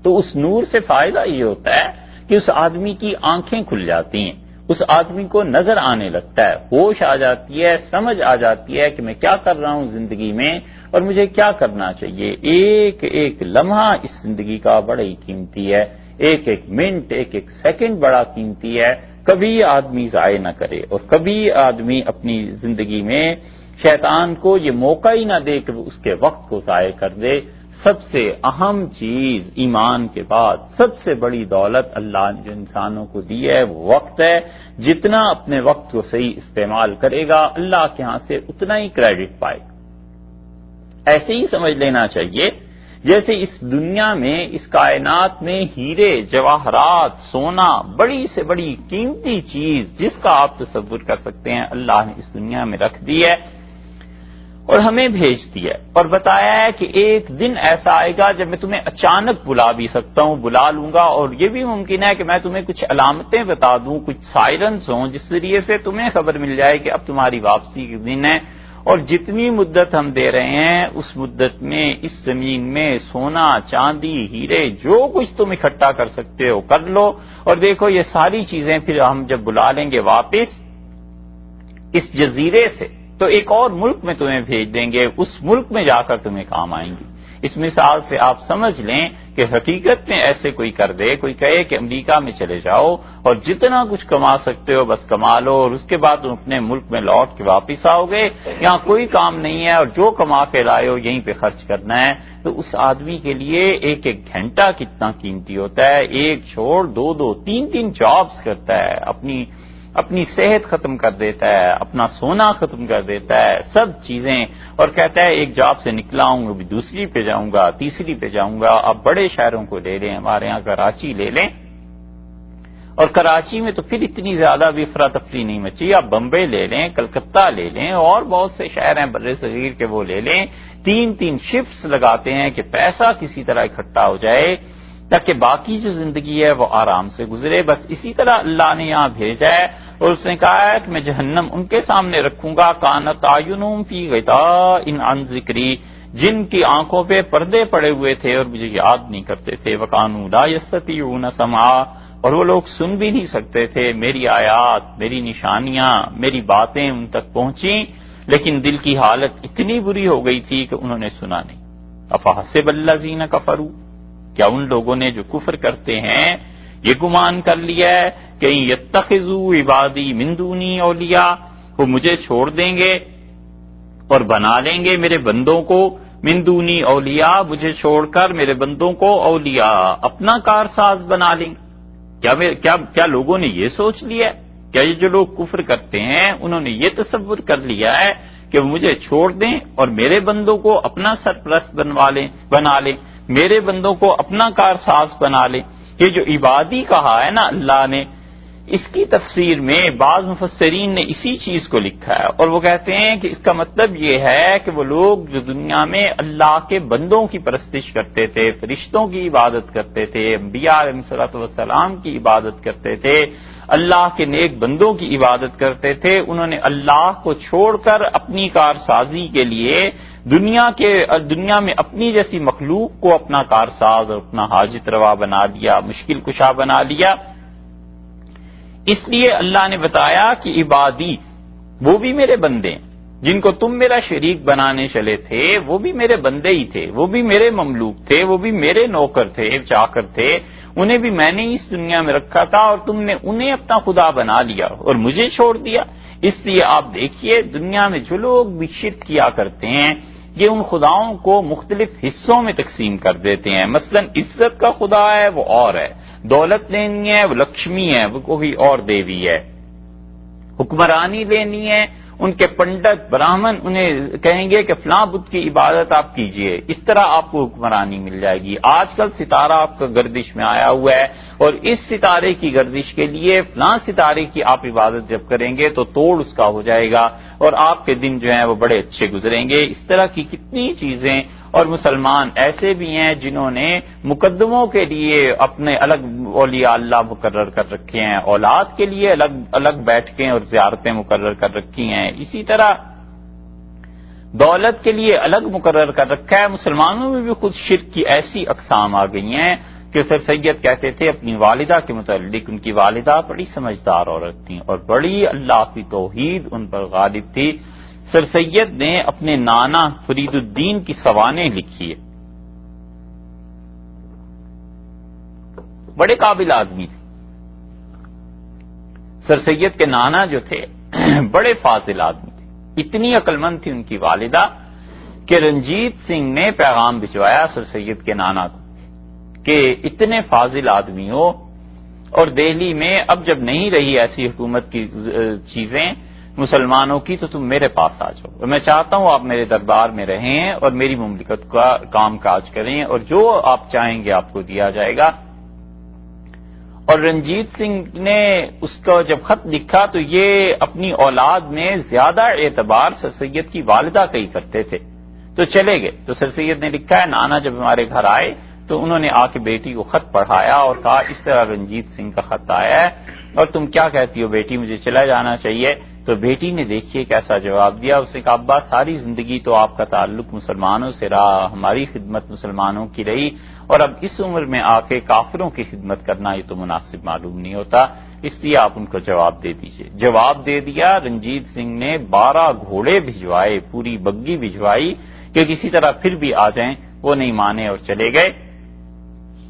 تو اس نور سے فائدہ یہ ہوتا ہے کہ اس آدمی کی آنکھیں کھل جاتی ہیں، اس آدمی کو نظر آنے لگتا ہے، ہوش آ جاتی ہے، سمجھ آ جاتی ہے کہ میں کیا کر رہا ہوں زندگی میں اور مجھے کیا کرنا چاہیے. ایک ایک لمحہ اس زندگی کا بڑا ہی قیمتی ہے، ایک ایک منٹ، ایک ایک سیکنڈ بڑا قیمتی ہے. کبھی آدمی ضائع نہ کرے اور کبھی آدمی اپنی زندگی میں شیطان کو یہ موقع ہی نہ دے کہ وہ اس کے وقت کو ضائع کر دے. سب سے اہم چیز ایمان کے بعد سب سے بڑی دولت اللہ نے جو انسانوں کو دی ہے وہ وقت ہے. جتنا اپنے وقت کو صحیح استعمال کرے گا اللہ کے ہاں سے اتنا ہی کریڈٹ پائے گا. ایسے ہی سمجھ لینا چاہیے جیسے اس دنیا میں، اس کائنات میں ہیرے، جواہرات، سونا، بڑی سے بڑی قیمتی چیز جس کا آپ تصور کر سکتے ہیں اللہ نے اس دنیا میں رکھ دی ہے اور ہمیں بھیج دیا ہے اور بتایا ہے کہ ایک دن ایسا آئے گا جب میں تمہیں اچانک بلا بھی سکتا ہوں، بلا لوں گا. اور یہ بھی ممکن ہے کہ میں تمہیں کچھ علامتیں بتا دوں، کچھ سائرنز ہوں جس ذریعے سے تمہیں خبر مل جائے کہ اب تمہاری واپسی کے دن ہے. اور جتنی مدت ہم دے رہے ہیں اس مدت میں اس زمین میں سونا، چاندی، ہیرے، جو کچھ تم اکٹھا کر سکتے ہو کر لو. اور دیکھو یہ ساری چیزیں پھر ہم جب بلا لیں گے واپس اس جزیرے سے تو ایک اور ملک میں تمہیں بھیج دیں گے، اس ملک میں جا کر تمہیں کام آئیں گی. اس مثال سے آپ سمجھ لیں کہ حقیقت میں ایسے کوئی کر دے، کوئی کہے کہ امریکہ میں چلے جاؤ اور جتنا کچھ کما سکتے ہو بس کما لو اور اس کے بعد تم اپنے ملک میں لوٹ کے واپس آؤ گے، یہاں کوئی کام نہیں ہے اور جو کما کے لائے ہو یہیں پہ خرچ کرنا ہے. تو اس آدمی کے لیے ایک ایک گھنٹہ کتنا قیمتی ہوتا ہے. ایک چھوڑ دو تین جابز کرتا ہے، اپنی صحت ختم کر دیتا ہے، اپنا سونا ختم کر دیتا ہے، سب چیزیں، اور کہتا ہے ایک جاب سے نکلا ہوں ابھی دوسری پہ جاؤں گا، تیسری پہ جاؤں گا. اب بڑے شہروں کو لے لیں، ہمارے ہاں کراچی لے لیں، اور کراچی میں تو پھر اتنی زیادہ بھی افراتفری نہیں مچی. آپ بمبئی لے لیں، کلکتہ لے لیں، اور بہت سے شہر ہیں بر صغیر کے وہ لے لیں. تین شفٹس لگاتے ہیں کہ پیسہ کسی طرح اکٹھا ہو جائے تاکہ باقی جو زندگی ہے وہ آرام سے گزرے. بس اسی طرح اللہ نے یہاں بھیجا ہے اور اس نے کہا ہے کہ میں جہنم ان کے سامنے رکھوں گا کانت اعینہم فی غطاء عن ذکری، جن کی آنکھوں پہ پردے پڑے ہوئے تھے اور مجھے یاد نہیں کرتے تھے. وکانوا لا یستطیعون سمعا، اور وہ لوگ سن بھی نہیں سکتے تھے. میری آیات، میری نشانیاں، میری باتیں ان تک پہنچیں لیکن دل کی حالت اتنی بری ہو گئی تھی کہ انہوں نے سنا نہیں. افحسب الذین کفروا، کیا ان لوگوں نے جو کفر کرتے ہیں یہ گمان کر لیا ہے کہ یتخذوا عبادی من دونی اولیاء، وہ مجھے چھوڑ دیں گے اور بنا لیں گے میرے بندوں کو من دونی اولیاء، مجھے چھوڑ کر میرے بندوں کو اولیاء اپنا کارساز بنا لیں گے. کیا لوگوں نے یہ سوچ لیا ہے؟ کیا یہ جو لوگ کفر کرتے ہیں انہوں نے یہ تصور کر لیا ہے کہ وہ مجھے چھوڑ دیں اور میرے بندوں کو اپنا سرپرست بنا لیں، میرے بندوں کو اپنا کارساز بنا لیں؟ یہ جو عبادی کہا ہے نا اللہ نے، اس کی تفسیر میں بعض مفسرین نے اسی چیز کو لکھا ہے، اور وہ کہتے ہیں کہ اس کا مطلب یہ ہے کہ وہ لوگ جو دنیا میں اللہ کے بندوں کی پرستش کرتے تھے، فرشتوں کی عبادت کرتے تھے، انبیاء علیہ الصلوۃ والسلام کی عبادت کرتے تھے، اللہ کے نیک بندوں کی عبادت کرتے تھے، انہوں نے اللہ کو چھوڑ کر اپنی کارسازی کے لیے دنیا میں اپنی جیسی مخلوق کو اپنا کارساز اور اپنا حاجت روا بنا لیا، مشکل کشا بنا لیا۔ اس لیے اللہ نے بتایا کہ عبادی، وہ بھی میرے بندے ہیں، جن کو تم میرا شریک بنانے چلے تھے وہ بھی میرے بندے ہی تھے، وہ بھی میرے مملوک تھے، وہ بھی میرے نوکر تھے، چاکر تھے، انہیں بھی میں نے اس دنیا میں رکھا تھا اور تم نے انہیں اپنا خدا بنا لیا اور مجھے چھوڑ دیا۔ اس لیے آپ دیکھیے دنیا میں جو لوگ بھی شرک کیا کرتے ہیں یہ ان خداؤں کو مختلف حصوں میں تقسیم کر دیتے ہیں۔ مثلا عزت کا خدا ہے وہ اور ہے، دولت لینی ہے وہ لکشمی ہے، وہ کوئی اور دیوی ہے، حکمرانی لینی ہے ان کے پنڈت براہمن انہیں کہیں گے کہ فلاں بت کی عبادت آپ کیجئے، اس طرح آپ کو حکمرانی مل جائے گی۔ آج کل ستارہ آپ کا گردش میں آیا ہوا ہے اور اس ستارے کی گردش کے لیے فلاں ستارے کی آپ عبادت جب کریں گے تو توڑ اس کا ہو جائے گا اور آپ کے دن جو ہیں وہ بڑے اچھے گزریں گے۔ اس طرح کی کتنی چیزیں، اور مسلمان ایسے بھی ہیں جنہوں نے مقدموں کے لیے اپنے الگ اولیاء اللہ مقرر کر رکھے ہیں، اولاد کے لیے الگ بیٹھکیں اور زیارتیں مقرر کر رکھی ہیں، اسی طرح دولت کے لیے الگ مقرر کر رکھا ہے۔ مسلمانوں میں بھی خود شرک کی ایسی اقسام آ گئی ہیں کہ سر سید کہتے تھے اپنی والدہ کے متعلق، ان کی والدہ بڑی سمجھدار عورت تھیں اور بڑی اللہ کی توحید ان پر غالب تھی۔ سر سید نے اپنے نانا فرید الدین کی سوانح لکھی ہے، بڑے قابل آدمی تھے۔ سر سید کے نانا جو تھے بڑے فاضل آدمی تھے، اتنی عقل مند تھی ان کی والدہ کہ رنجیت سنگھ نے پیغام بھجوایا سر سید کے نانا کو کہ اتنے فاضل آدمی ہو اور دہلی میں اب جب نہیں رہی ایسی حکومت کی چیزیں مسلمانوں کی تو تم میرے پاس آ جاؤ، اور میں چاہتا ہوں آپ میرے دربار میں رہیں اور میری مملکت کا کام کاج کریں اور جو آپ چاہیں گے آپ کو دیا جائے گا۔ اور رنجیت سنگھ نے اس کو جب خط لکھا تو یہ اپنی اولاد میں زیادہ اعتبار سر سید کی والدہ کا ہی کرتے تھے، تو چلے گئے۔ تو سر سید نے لکھا ہے نانا جب ہمارے گھر آئے تو انہوں نے آ کے بیٹی کو خط پڑھایا اور کہا اس طرح رنجیت سنگھ کا خط آیا ہے اور تم کیا کہتی ہو بیٹی، مجھے چلا جانا چاہیے؟ تو بیٹی نے دیکھیے کیسا جواب دیا، اس نے کہا ابا ساری زندگی تو آپ کا تعلق مسلمانوں سے رہا، ہماری خدمت مسلمانوں کی رہی، اور اب اس عمر میں آ کے کافروں کی خدمت کرنا یہ تو مناسب معلوم نہیں ہوتا، اس لیے آپ ان کو جواب دے دیجئے۔ جواب دے دیا۔ رنجیت سنگھ نے 12 گھوڑے بھجوائے، پوری بگی بھجوائی کہ کسی طرح پھر بھی آ جائیں، وہ نہیں مانے اور چلے گئے۔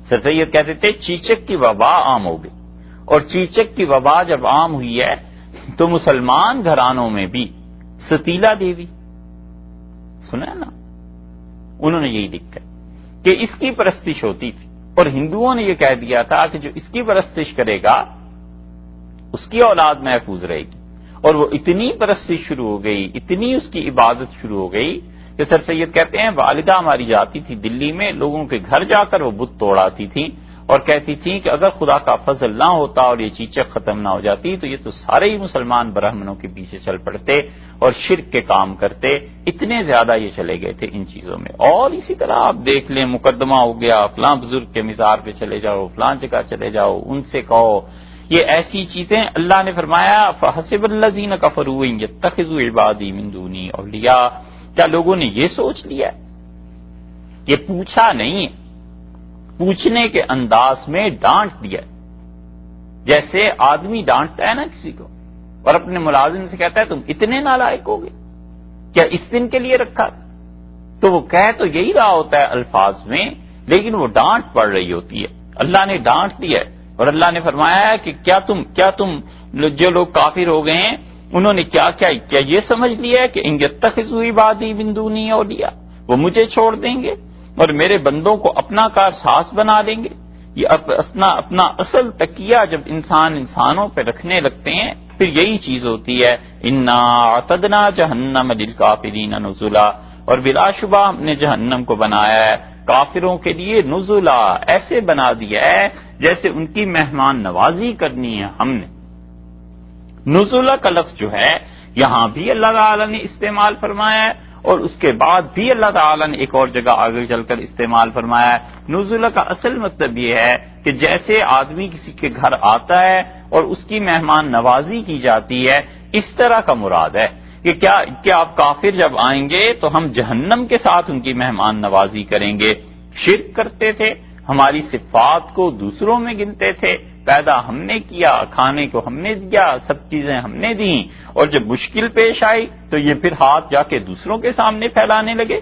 سر سید کہتے تھے چیچک کی وبا عام ہو گئی، اور چیچک کی وبا جب عام ہوئی ہے تو مسلمان گھرانوں میں بھی ستیلا دیوی سنا ہے نا، انہوں نے یہی لکھا کہ اس کی پرستش ہوتی تھی، اور ہندوؤں نے یہ کہہ دیا تھا کہ جو اس کی پرستش کرے گا اس کی اولاد محفوظ رہے گی، اور وہ اتنی پرستش شروع ہو گئی، اتنی اس کی عبادت شروع ہو گئی کہ سر سید کہتے ہیں والدہ ہماری جاتی تھی دلی میں، لوگوں کے گھر جا کر وہ بت توڑاتی تھی اور کہتی تھی کہ اگر خدا کا فضل نہ ہوتا اور یہ چیچک ختم نہ ہو جاتی تو یہ تو سارے ہی مسلمان برہمنوں کے پیچھے چل پڑتے اور شرک کے کام کرتے، اتنے زیادہ یہ چلے گئے تھے ان چیزوں میں۔ اور اسی طرح آپ دیکھ لیں مقدمہ ہو گیا، فلاں بزرگ کے مزار پہ چلے جاؤ، فلاں جگہ چلے جاؤ، ان سے کہو، یہ ایسی چیزیں اللہ نے فرمایا فحسب الذین کفروا ان یتخذوا عبادی من دونی اولیاء، کیا لوگوں نے یہ سوچ لیا؟ یہ پوچھا نہیں، پوچھنے کے انداز میں ڈانٹ دیا، جیسے آدمی ڈانٹتا ہے نا کسی کو اور اپنے ملازم سے کہتا ہے تم اتنے نالائق ہو گئے، کیا اس دن کے لیے رکھا؟ تو وہ کہہ تو یہی رہا ہوتا ہے الفاظ میں، لیکن وہ ڈانٹ پڑ رہی ہوتی ہے، اللہ نے ڈانٹ دیا ہے، اور اللہ نے فرمایا ہے کہ کیا تم جو لوگ کافر ہو گئے ہیں انہوں نے کیا یہ سمجھ لیا ہے کہ ان یتخذوا عبادی من دونی اولیاء، وہ مجھے چھوڑ دیں گے اور میرے بندوں کو اپنا کارساز بنا لیں گے؟ یہ اپنا اصل تکیہ جب انسانوں پہ رکھنے لگتے ہیں پھر یہی چیز ہوتی ہے، انا اعتدنا جہنم للکافرین نزلا، اور بلا شبہ ہم نے جہنم کو بنایا ہے کافروں کے لیے نزلا، ایسے بنا دیا ہے جیسے ان کی مہمان نوازی کرنی ہے ہم نے، نزول کا لفظ جو ہے یہاں بھی اللہ تعالی نے استعمال فرمایا ہے اور اس کے بعد بھی اللہ تعالیٰ نے ایک اور جگہ آگے چل کر استعمال فرمایا ہے۔ نزول کا اصل مطلب یہ ہے کہ جیسے آدمی کسی کے گھر آتا ہے اور اس کی مہمان نوازی کی جاتی ہے، اس طرح کا مراد ہے کہ کیا آپ کافر جب آئیں گے تو ہم جہنم کے ساتھ ان کی مہمان نوازی کریں گے؟ شرک کرتے تھے، ہماری صفات کو دوسروں میں گنتے تھے، پیدا ہم نے کیا، کھانے کو ہم نے دیا، سب چیزیں ہم نے دیں، اور جب مشکل پیش آئی تو یہ پھر ہاتھ جا کے دوسروں کے سامنے پھیلانے لگے۔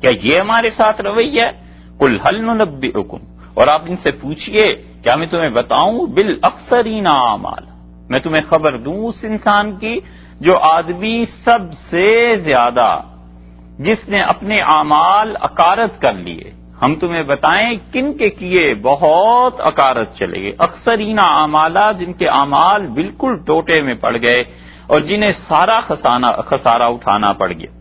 کیا یہ ہمارے ساتھ رویہ ہے؟ قل هل ننبئکم، اور آپ ان سے پوچھئے کیا میں تمہیں بتاؤں بالاخسرین اعمالا، میں تمہیں خبر دوں اس انسان کی جو آدمی سب سے زیادہ، جس نے اپنے اعمال اکارت کر لیے۔ ہم تمہیں بتائیں کن کے کیے بہت اکارت چلے گئے، اکثرین اعمالا، جن کے اعمال بالکل ٹوٹے میں پڑ گئے اور جنہیں سارا خسارہ اٹھانا پڑ گیا۔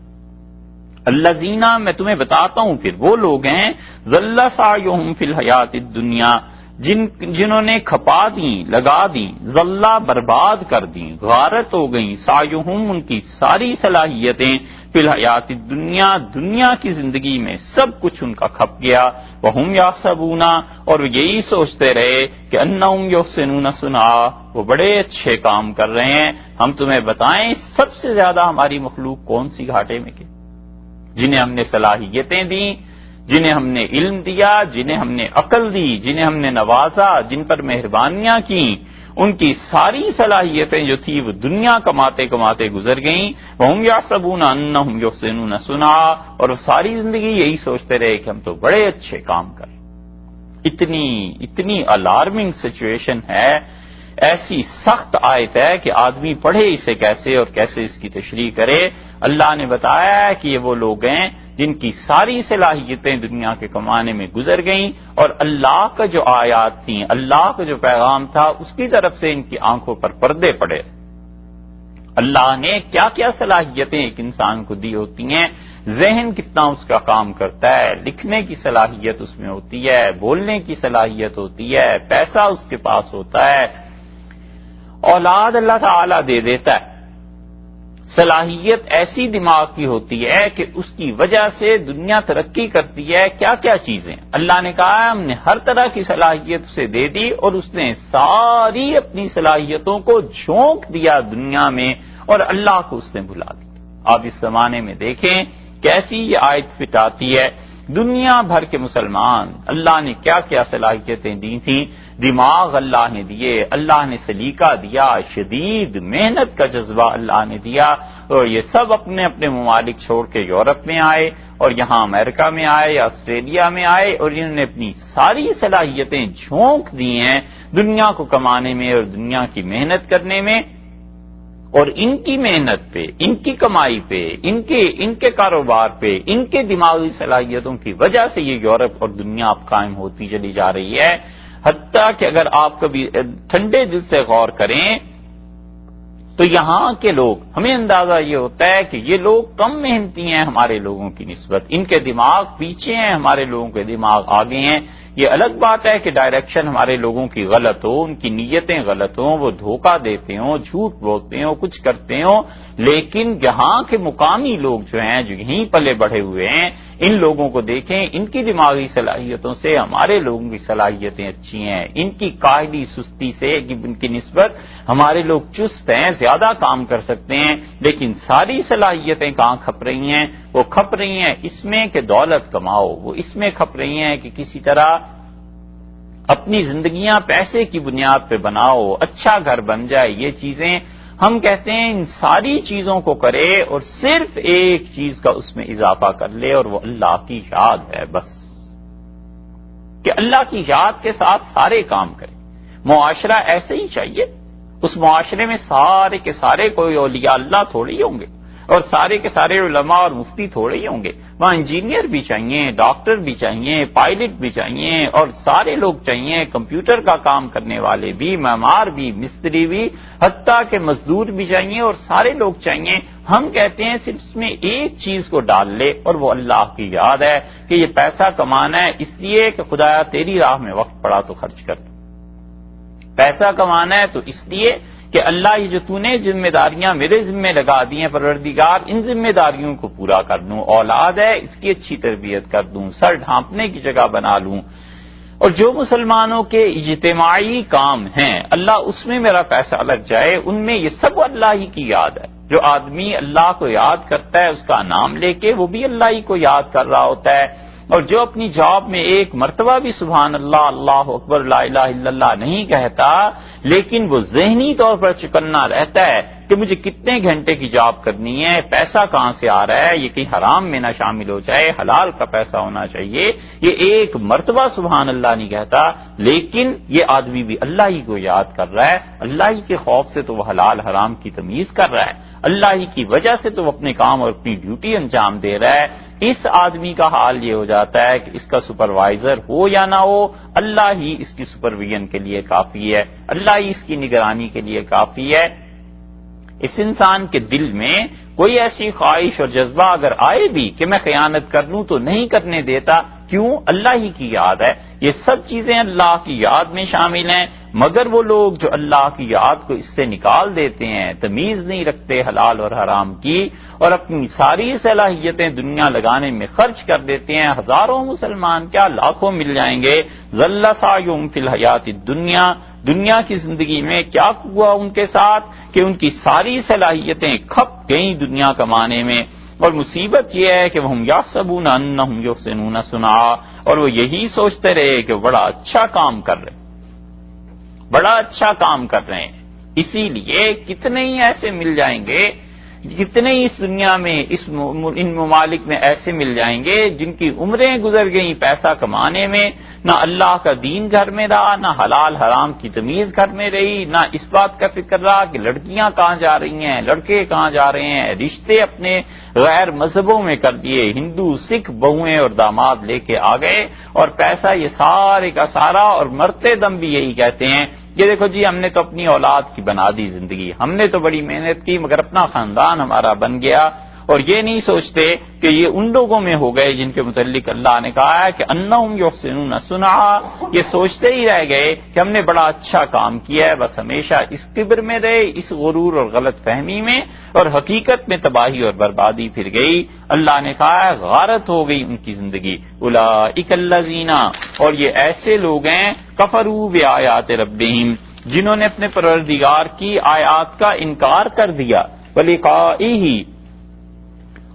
الذین، میں تمہیں بتاتا ہوں پھر وہ لوگ ہیں، ضل سعیہم فی الحیات الدنیا، جنہوں نے کھپا دیں، لگا دیں، ضلع برباد کر دیں، غارت ہو گئیں، سعیہم ان کی ساری صلاحیتیں، فی الحیات الدنیا، دنیا کی زندگی میں سب کچھ ان کا کھپ گیا، وہم یحسبون، اور وہ یہی سوچتے رہے کہ انہم یحسنون صنعا، وہ بڑے اچھے کام کر رہے ہیں۔ ہم تمہیں بتائیں سب سے زیادہ ہماری مخلوق کون سی گھاٹے میں گئی؟ جنہیں ہم نے صلاحیتیں دیں، جنہیں ہم نے علم دیا، جنہیں ہم نے عقل دی، جنہیں ہم نے نوازا، جن پر مہربانیاں کی، ان کی ساری صلاحیتیں جو تھی وہ دنیا کماتے کماتے گزر گئیں۔ وہم یحسبون انہم یحسنون صنعا، اور وہ ساری زندگی یہی سوچتے رہے کہ ہم تو بڑے اچھے کام کریں۔ اتنی الارمنگ سچویشن ہے، ایسی سخت آیت ہے کہ آدمی پڑھے اسے کیسے اور کیسے اس کی تشریح کرے۔ اللہ نے بتایا ہے کہ یہ وہ لوگ ہیں جن کی ساری صلاحیتیں دنیا کے کمانے میں گزر گئیں، اور اللہ کا جو آیات تھیں، اللہ کا جو پیغام تھا، اس کی طرف سے ان کی آنکھوں پر پردے پڑے۔ اللہ نے کیا کیا صلاحیتیں ایک انسان کو دی ہوتی ہیں، ذہن کتنا اس کا کام کرتا ہے، لکھنے کی صلاحیت اس میں ہوتی ہے، بولنے کی صلاحیت ہوتی ہے، پیسہ اس کے پاس ہوتا ہے، اولاد اللہ تعالی دے دیتا ہے، صلاحیت ایسی دماغ کی ہوتی ہے کہ اس کی وجہ سے دنیا ترقی کرتی ہے۔ کیا کیا چیزیں اللہ نے کہا ہے ہم نے ہر طرح کی صلاحیت اسے دے دی، اور اس نے ساری اپنی صلاحیتوں کو جھونک دیا دنیا میں، اور اللہ کو اس نے بھلا دیا۔ آپ اس زمانے میں دیکھیں کیسی یہ آیت فٹ آتی ہے، دنیا بھر کے مسلمان، اللہ نے کیا کیا صلاحیتیں دی تھیں، دماغ اللہ نے دیے، اللہ نے سلیقہ دیا، شدید محنت کا جذبہ اللہ نے دیا، اور یہ سب اپنے اپنے ممالک چھوڑ کے یورپ میں آئے اور یہاں امریکہ میں آئے یا آسٹریلیا میں آئے، اور انہوں نے اپنی ساری صلاحیتیں جھونک دی ہیں دنیا کو کمانے میں اور دنیا کی محنت کرنے میں، اور ان کی محنت پہ، ان کی کمائی پہ، ان کے کاروبار پہ، ان کے دماغی صلاحیتوں کی وجہ سے یہ یورپ اور دنیا اب قائم ہوتی چلی جا رہی ہے۔ حتیٰ کہ اگر آپ کبھی ٹھنڈے دل سے غور کریں تو یہاں کے لوگ، ہمیں اندازہ یہ ہوتا ہے کہ یہ لوگ کم محنتی ہیں ہمارے لوگوں کی نسبت، ان کے دماغ پیچھے ہیں، ہمارے لوگوں کے دماغ آگے ہیں۔ یہ الگ بات ہے کہ ڈائریکشن ہمارے لوگوں کی غلط ہو، ان کی نیتیں غلط ہوں، وہ دھوکہ دیتے ہوں، جھوٹ بولتے ہوں، کچھ کرتے ہوں، لیکن یہاں کے مقامی لوگ جو ہیں، جو یہیں پلے بڑھے ہوئے ہیں، ان لوگوں کو دیکھیں، ان کی دماغی صلاحیتوں سے ہمارے لوگوں کی صلاحیتیں اچھی ہیں، ان کی قاعدی سستی سے ان کی نسبت ہمارے لوگ چست ہیں، زیادہ کام کر سکتے ہیں، لیکن ساری صلاحیتیں کہاں کھپ رہی ہیں؟ وہ کھپ رہی ہیں اس میں کہ دولت کماؤ، وہ اس میں کھپ رہی ہیں کہ کسی طرح اپنی زندگیاں پیسے کی بنیاد پہ بناؤ، اچھا گھر بن جائے۔ یہ چیزیں ہم کہتے ہیں ان ساری چیزوں کو کرے اور صرف ایک چیز کا اس میں اضافہ کر لے، اور وہ اللہ کی یاد ہے، بس کہ اللہ کی یاد کے ساتھ سارے کام کرے۔ معاشرہ ایسے ہی چاہیے، اس معاشرے میں سارے کے سارے کوئی اولیاء اللہ تھوڑے ہی ہوں گے، اور سارے کے سارے علماء اور مفتی تھوڑے ہی ہوں گے، وہاں انجینئر بھی چاہیے، ڈاکٹر بھی چاہیے، پائلٹ بھی چاہیے، اور سارے لوگ چاہیے، کمپیوٹر کا کام کرنے والے بھی، معمار بھی، مستری بھی، حتیٰ کہ مزدور بھی چاہیے، اور سارے لوگ چاہیے۔ ہم کہتے ہیں صرف اس میں ایک چیز کو ڈال لے، اور وہ اللہ کی یاد ہے کہ یہ پیسہ کمانا ہے اس لیے کہ خدایا تیری راہ میں وقت پڑا تو خرچ کر دو، پیسہ کمانا ہے تو اس لیے کہ اللہ یہ جو تو نے ذمہ داریاں میرے ذمہ لگا دی ہیں پروردگار، ان ذمہ داریوں کو پورا کر دوں، اولاد ہے اس کی اچھی تربیت کر دوں، سر ڈھانپنے کی جگہ بنا لوں، اور جو مسلمانوں کے اجتماعی کام ہیں اللہ اس میں میرا پیسہ لگ جائے، ان میں یہ سب اللہ ہی کی یاد ہے۔ جو آدمی اللہ کو یاد کرتا ہے اس کا نام لے کے، وہ بھی اللہ ہی کو یاد کر رہا ہوتا ہے، اور جو اپنی جاب میں ایک مرتبہ بھی سبحان اللہ، اللہ اکبر، لا الہ الا اللہ نہیں کہتا، لیکن وہ ذہنی طور پر چکنا رہتا ہے کہ مجھے کتنے گھنٹے کی جاب کرنی ہے، پیسہ کہاں سے آ رہا ہے، یہ کہیں حرام میں نہ شامل ہو جائے، حلال کا پیسہ ہونا چاہیے، یہ ایک مرتبہ سبحان اللہ نہیں کہتا، لیکن یہ آدمی بھی اللہ ہی کو یاد کر رہا ہے، اللہ ہی کے خوف سے تو وہ حلال حرام کی تمیز کر رہا ہے، اللہ ہی کی وجہ سے تو وہ اپنے کام اور اپنی ڈیوٹی انجام دے رہا ہے۔ اس آدمی کا حال یہ ہو جاتا ہے کہ اس کا سپروائزر ہو یا نہ ہو، اللہ ہی اس کی سپرویژن کے لیے کافی ہے، اللہ ہی اس کی نگرانی کے لیے کافی ہے۔ اس انسان کے دل میں کوئی ایسی خواہش اور جذبہ اگر آئے بھی کہ میں خیانت کر لوں تو نہیں کرنے دیتا، کیوں؟ اللہ ہی کی یاد ہے، یہ سب چیزیں اللہ کی یاد میں شامل ہیں، مگر وہ لوگ جو اللہ کی یاد کو اس سے نکال دیتے ہیں، تمیز نہیں رکھتے حلال اور حرام کی، اور اپنی ساری صلاحیتیں دنیا لگانے میں خرچ کر دیتے ہیں، ہزاروں مسلمان کیا لاکھوں مل جائیں گے، ذل سعیہم فی الحیات الدنیا، دنیا کی زندگی میں کیا ہوا ان کے ساتھ کہ ان کی ساری صلاحیتیں کھپ گئیں دنیا کمانے میں، اور مصیبت یہ ہے کہ وہم یحسبون انہم یحسنون صنعا، اور وہ یہی سوچتے رہے کہ بڑا اچھا کام کر رہے، بڑا اچھا کام کر رہے ہیں۔ اسی لیے کتنے ہی ایسے مل جائیں گے، کتنے ہی اس دنیا میں ان ممالک میں ایسے مل جائیں گے جن کی عمریں گزر گئیں پیسہ کمانے میں، نہ اللہ کا دین گھر میں رہا، نہ حلال حرام کی تمیز گھر میں رہی، نہ اس بات کا فکر رہا کہ لڑکیاں کہاں جا رہی ہیں، لڑکے کہاں جا رہے ہیں، رشتے اپنے غیر مذہبوں میں کر دیے، ہندو سکھ بہویں اور داماد لے کے آ گئے، اور پیسہ یہ سارے کا سارا، اور مرتے دم بھی یہی کہتے ہیں یہ دیکھو جی ہم نے تو اپنی اولاد کی بنا دی زندگی، ہم نے تو بڑی محنت کی مگر اپنا خاندان ہمارا بن گیا، اور یہ نہیں سوچتے کہ یہ ان لوگوں میں ہو گئے جن کے متعلق اللہ نے کہا ہے کہ انہم یحسنون صنعا، یہ سوچتے ہی رہ گئے کہ ہم نے بڑا اچھا کام کیا ہے، بس ہمیشہ اس کبر میں رہے، اس غرور اور غلط فہمی میں، اور حقیقت میں تباہی اور بربادی پھر گئی۔ اللہ نے کہا ہے غارت ہو گئی ان کی زندگی، اولئک الذین، اور یہ ایسے لوگ ہیں کفروا بآیات ربہم، جنہوں نے اپنے پروردگار کی آیات کا انکار کر دیا، ولقائہ،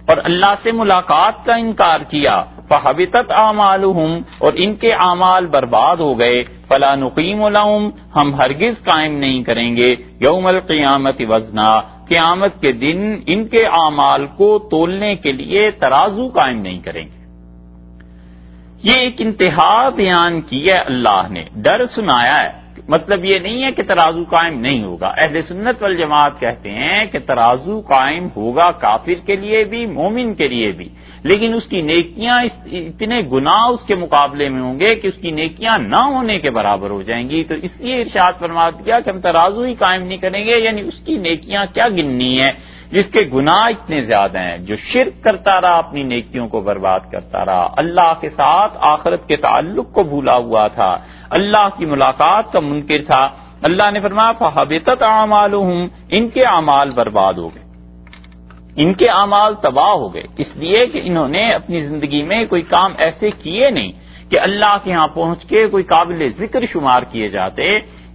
اور اللہ سے ملاقات کا انکار کیا، فحبطت اعمالہم، اور ان کے اعمال برباد ہو گئے، فلا نقیم لہم، ہم ہرگز قائم نہیں کریں گے یوم القیامت وزنا، قیامت کے دن ان کے اعمال کو تولنے کے لیے ترازو قائم نہیں کریں گے۔ یہ ایک انتہا بیان کی ہے اللہ نے، ڈر سنایا ہے، مطلب یہ نہیں ہے کہ ترازو قائم نہیں ہوگا، اہل سنت والجماعت کہتے ہیں کہ ترازو قائم ہوگا کافر کے لیے بھی مومن کے لیے بھی، لیکن اس کی نیکیاں اتنے گناہ اس کے مقابلے میں ہوں گے کہ اس کی نیکیاں نہ ہونے کے برابر ہو جائیں گی، تو اس لیے ارشاد فرما دیا کہ ہم ترازو ہی قائم نہیں کریں گے، یعنی اس کی نیکیاں کیا گننی ہے جس کے گناہ اتنے زیادہ ہیں، جو شرک کرتا رہا اپنی نیکیوں کو برباد کرتا رہا، اللہ کے ساتھ آخرت کے تعلق کو بھولا ہوا تھا، اللہ کی ملاقات کا منکر تھا، اللہ نے فرمایا فحبطت اعمالہم، ان کے اعمال برباد ہو گئے، ان کے اعمال تباہ ہو گئے، اس لیے کہ انہوں نے اپنی زندگی میں کوئی کام ایسے کیے نہیں کہ اللہ کے ہاں پہنچ کے کوئی قابل ذکر شمار کیے جاتے،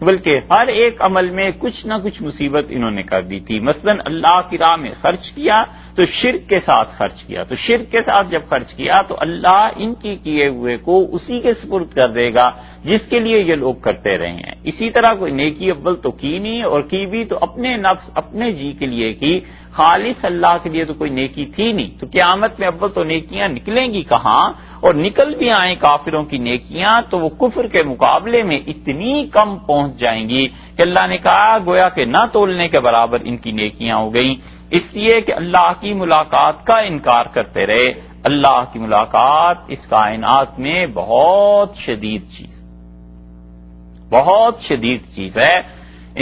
بلکہ ہر ایک عمل میں کچھ نہ کچھ مصیبت انہوں نے کر دی تھی۔ مثلا اللہ کی راہ میں خرچ کیا تو شرک کے ساتھ خرچ کیا، تو شرک کے ساتھ جب خرچ کیا تو اللہ ان کی کیے ہوئے کو اسی کے سپرد کر دے گا جس کے لیے یہ لوگ کرتے رہے ہیں۔ اسی طرح کوئی نیکی اول تو کی نہیں، اور کی بھی تو اپنے نفس اپنے جی کے لیے کی، خالص اللہ کے لیے تو کوئی نیکی تھی نہیں، تو قیامت میں اول تو نیکیاں نکلیں گی کہاں، اور نکل بھی آئیں کافروں کی نیکیاں تو وہ کفر کے مقابلے میں اتنی کم پہنچ جائیں گی کہ اللہ نے کہا گویا کہ نہ تولنے کے برابر ان کی نیکیاں ہو گئیں، اس لیے کہ اللہ کی ملاقات کا انکار کرتے رہے۔ اللہ کی ملاقات اس کائنات میں بہت شدید چیز، بہت شدید چیز ہے،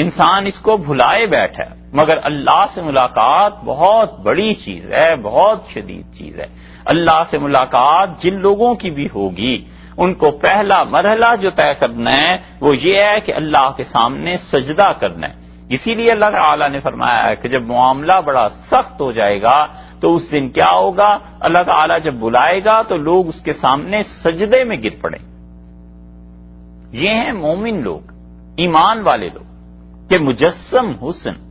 انسان اس کو بھلائے بیٹھا ہے، مگر اللہ سے ملاقات بہت بڑی چیز ہے، بہت شدید چیز ہے۔ اللہ سے ملاقات جن لوگوں کی بھی ہوگی ان کو پہلا مرحلہ جو طے کرنا ہے وہ یہ ہے کہ اللہ کے سامنے سجدہ کرنا ہے. اسی لیے اللہ تعالی نے فرمایا ہے کہ جب معاملہ بڑا سخت ہو جائے گا تو اس دن کیا ہوگا، اللہ تعالیٰ جب بلائے گا تو لوگ اس کے سامنے سجدے میں گر پڑیں. یہ ہیں مومن لوگ، ایمان والے لوگ، کہ مجسم حسن،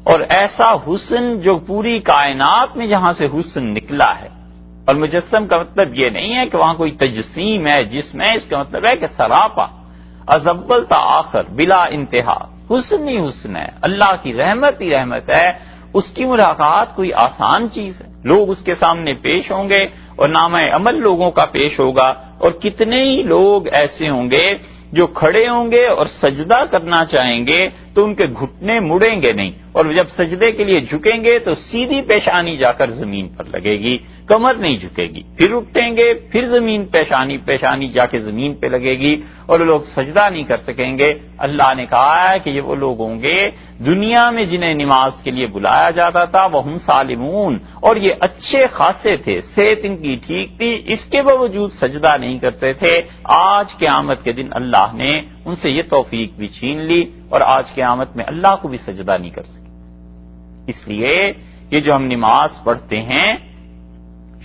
اور ایسا حسن جو پوری کائنات میں جہاں سے حسن نکلا ہے. اور مجسم کا مطلب یہ نہیں ہے کہ وہاں کوئی تجسیم ہے جسم ہے، اس کا مطلب ہے کہ سراپا از اول تا آخر بلا انتہا حسن ہی حسن ہے. اللہ کی رحمت ہی رحمت ہے. اس کی ملاقات کوئی آسان چیز ہے؟ لوگ اس کے سامنے پیش ہوں گے اور نامہ عمل لوگوں کا پیش ہوگا، اور کتنے ہی لوگ ایسے ہوں گے جو کھڑے ہوں گے اور سجدہ کرنا چاہیں گے تو ان کے گھٹنے مڑیں گے نہیں، اور جب سجدے کے لیے جھکیں گے تو سیدھی پیشانی جا کر زمین پر لگے گی، کمر نہیں جھکے گی. پھر اٹھیں گے، پھر زمین پیشانی جا کے زمین پہ لگے گی، اور لوگ سجدہ نہیں کر سکیں گے. اللہ نے کہا ہے کہ یہ وہ لوگ ہوں گے دنیا میں جنہیں نماز کے لیے بلایا جاتا تھا، وہ ہم سالمون، اور یہ اچھے خاصے تھے، صحت ان کی ٹھیک تھی، اس کے باوجود سجدہ نہیں کرتے تھے. آج قیامت کے دن اللہ نے ان سے یہ توفیق بھی چھین لی، اور آج قیامت میں اللہ کو بھی سجدہ نہیں کر سکے. اس لیے یہ جو ہم نماز پڑھتے ہیں،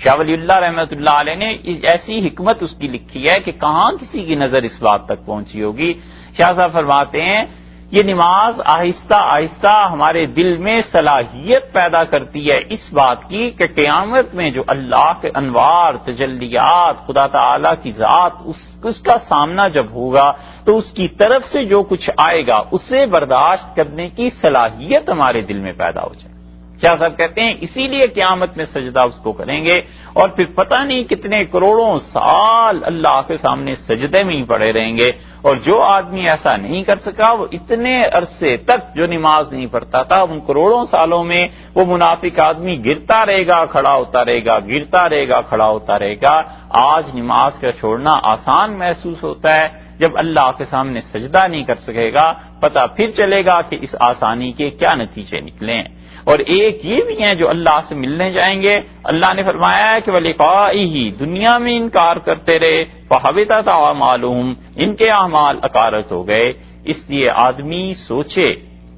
شاہ ولی اللہ رحمۃ اللہ علیہ نے ایسی حکمت اس کی لکھی ہے کہ کہاں کسی کی نظر اس بات تک پہنچی ہوگی. شاہ صاحب فرماتے ہیں یہ نماز آہستہ آہستہ ہمارے دل میں صلاحیت پیدا کرتی ہے اس بات کی کہ قیامت میں جو اللہ کے انوار، تجلیات، خدا تعالی کی ذات، اس کا سامنا جب ہوگا تو اس کی طرف سے جو کچھ آئے گا اسے برداشت کرنے کی صلاحیت ہمارے دل میں پیدا ہو جائے. کیا صاحب کہتے ہیں اسی لیے قیامت میں سجدہ اس کو کریں گے، اور پھر پتہ نہیں کتنے کروڑوں سال اللہ کے سامنے سجدے میں ہی پڑے رہیں گے. اور جو آدمی ایسا نہیں کر سکا وہ اتنے عرصے تک جو نماز نہیں پڑھتا تھا، ان کروڑوں سالوں میں وہ منافق آدمی گرتا رہے گا، کھڑا ہوتا رہے گا، گرتا رہے گا، کھڑا ہوتا رہے گا. آج نماز کا چھوڑنا آسان محسوس ہوتا ہے، جب اللہ کے سامنے سجدہ نہیں کر سکے گا پتہ پھر چلے گا کہ اس آسانی کے کیا نتیجے نکلے ہیں. اور ایک یہ بھی ہیں جو اللہ سے ملنے جائیں گے، اللہ نے فرمایا ہے کہ وَلِقَائِهِ دنیا میں انکار کرتے رہے، فَحَبِطَتْ أَعْمَالُهُمْ ان کے اعمال اکارت ہو گئے. اس لیے آدمی سوچے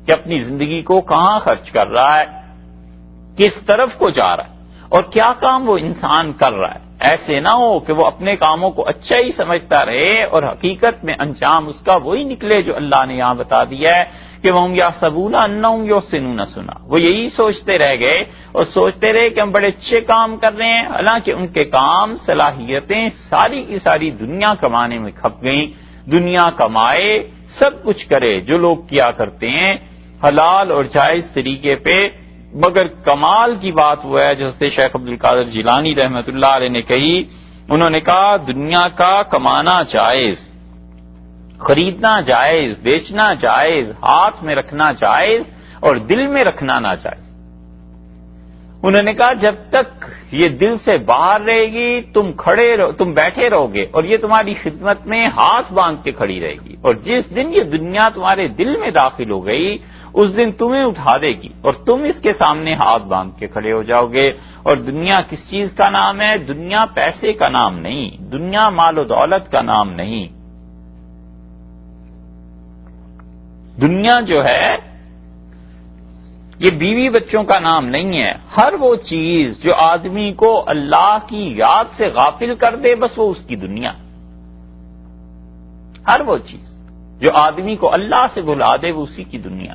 کہ اپنی زندگی کو کہاں خرچ کر رہا ہے، کس طرف کو جا رہا ہے، اور کیا کام وہ انسان کر رہا ہے. ایسے نہ ہو کہ وہ اپنے کاموں کو اچھا ہی سمجھتا رہے اور حقیقت میں انجام اس کا وہی نکلے جو اللہ نے یہاں بتا دیا ہے کہ وہ یحسبون انہم یحسنون صنعا. وہ یہی سوچتے رہ گئے اور سوچتے رہے کہ ہم بڑے اچھے کام کر رہے ہیں، حالانکہ ان کے کام، صلاحیتیں ساری کی ساری دنیا کمانے میں کھپ گئیں. دنیا کمائے، سب کچھ کرے جو لوگ کیا کرتے ہیں حلال اور جائز طریقے پہ، مگر کمال کی بات وہ ہے جو حضرت شیخ عبد القادر جیلانی رحمۃ اللہ علیہ نے کہی. انہوں نے کہا دنیا کا کمانا جائز، خریدنا جائز، بیچنا جائز، ہاتھ میں رکھنا جائز اور دل میں رکھنا ناجائز. انہوں نے کہا جب تک یہ دل سے باہر رہے گی تم بیٹھے رہو گے اور یہ تمہاری خدمت میں ہاتھ باندھ کے کھڑی رہے گی، اور جس دن یہ دنیا تمہارے دل میں داخل ہو گئی اس دن تمہیں اٹھا دے گی اور تم اس کے سامنے ہاتھ باندھ کے کھڑے ہو جاؤ گے. اور دنیا کس چیز کا نام ہے؟ دنیا پیسے کا نام نہیں، دنیا مال و دولت کا نام نہیں. دنیا جو ہے یہ بیوی بچوں کا نام نہیں ہے. ہر وہ چیز جو آدمی کو اللہ کی یاد سے غافل کر دے بس وہ اس کی دنیا. ہر وہ چیز جو آدمی کو اللہ سے بھلا دے وہ اسی کی دنیا.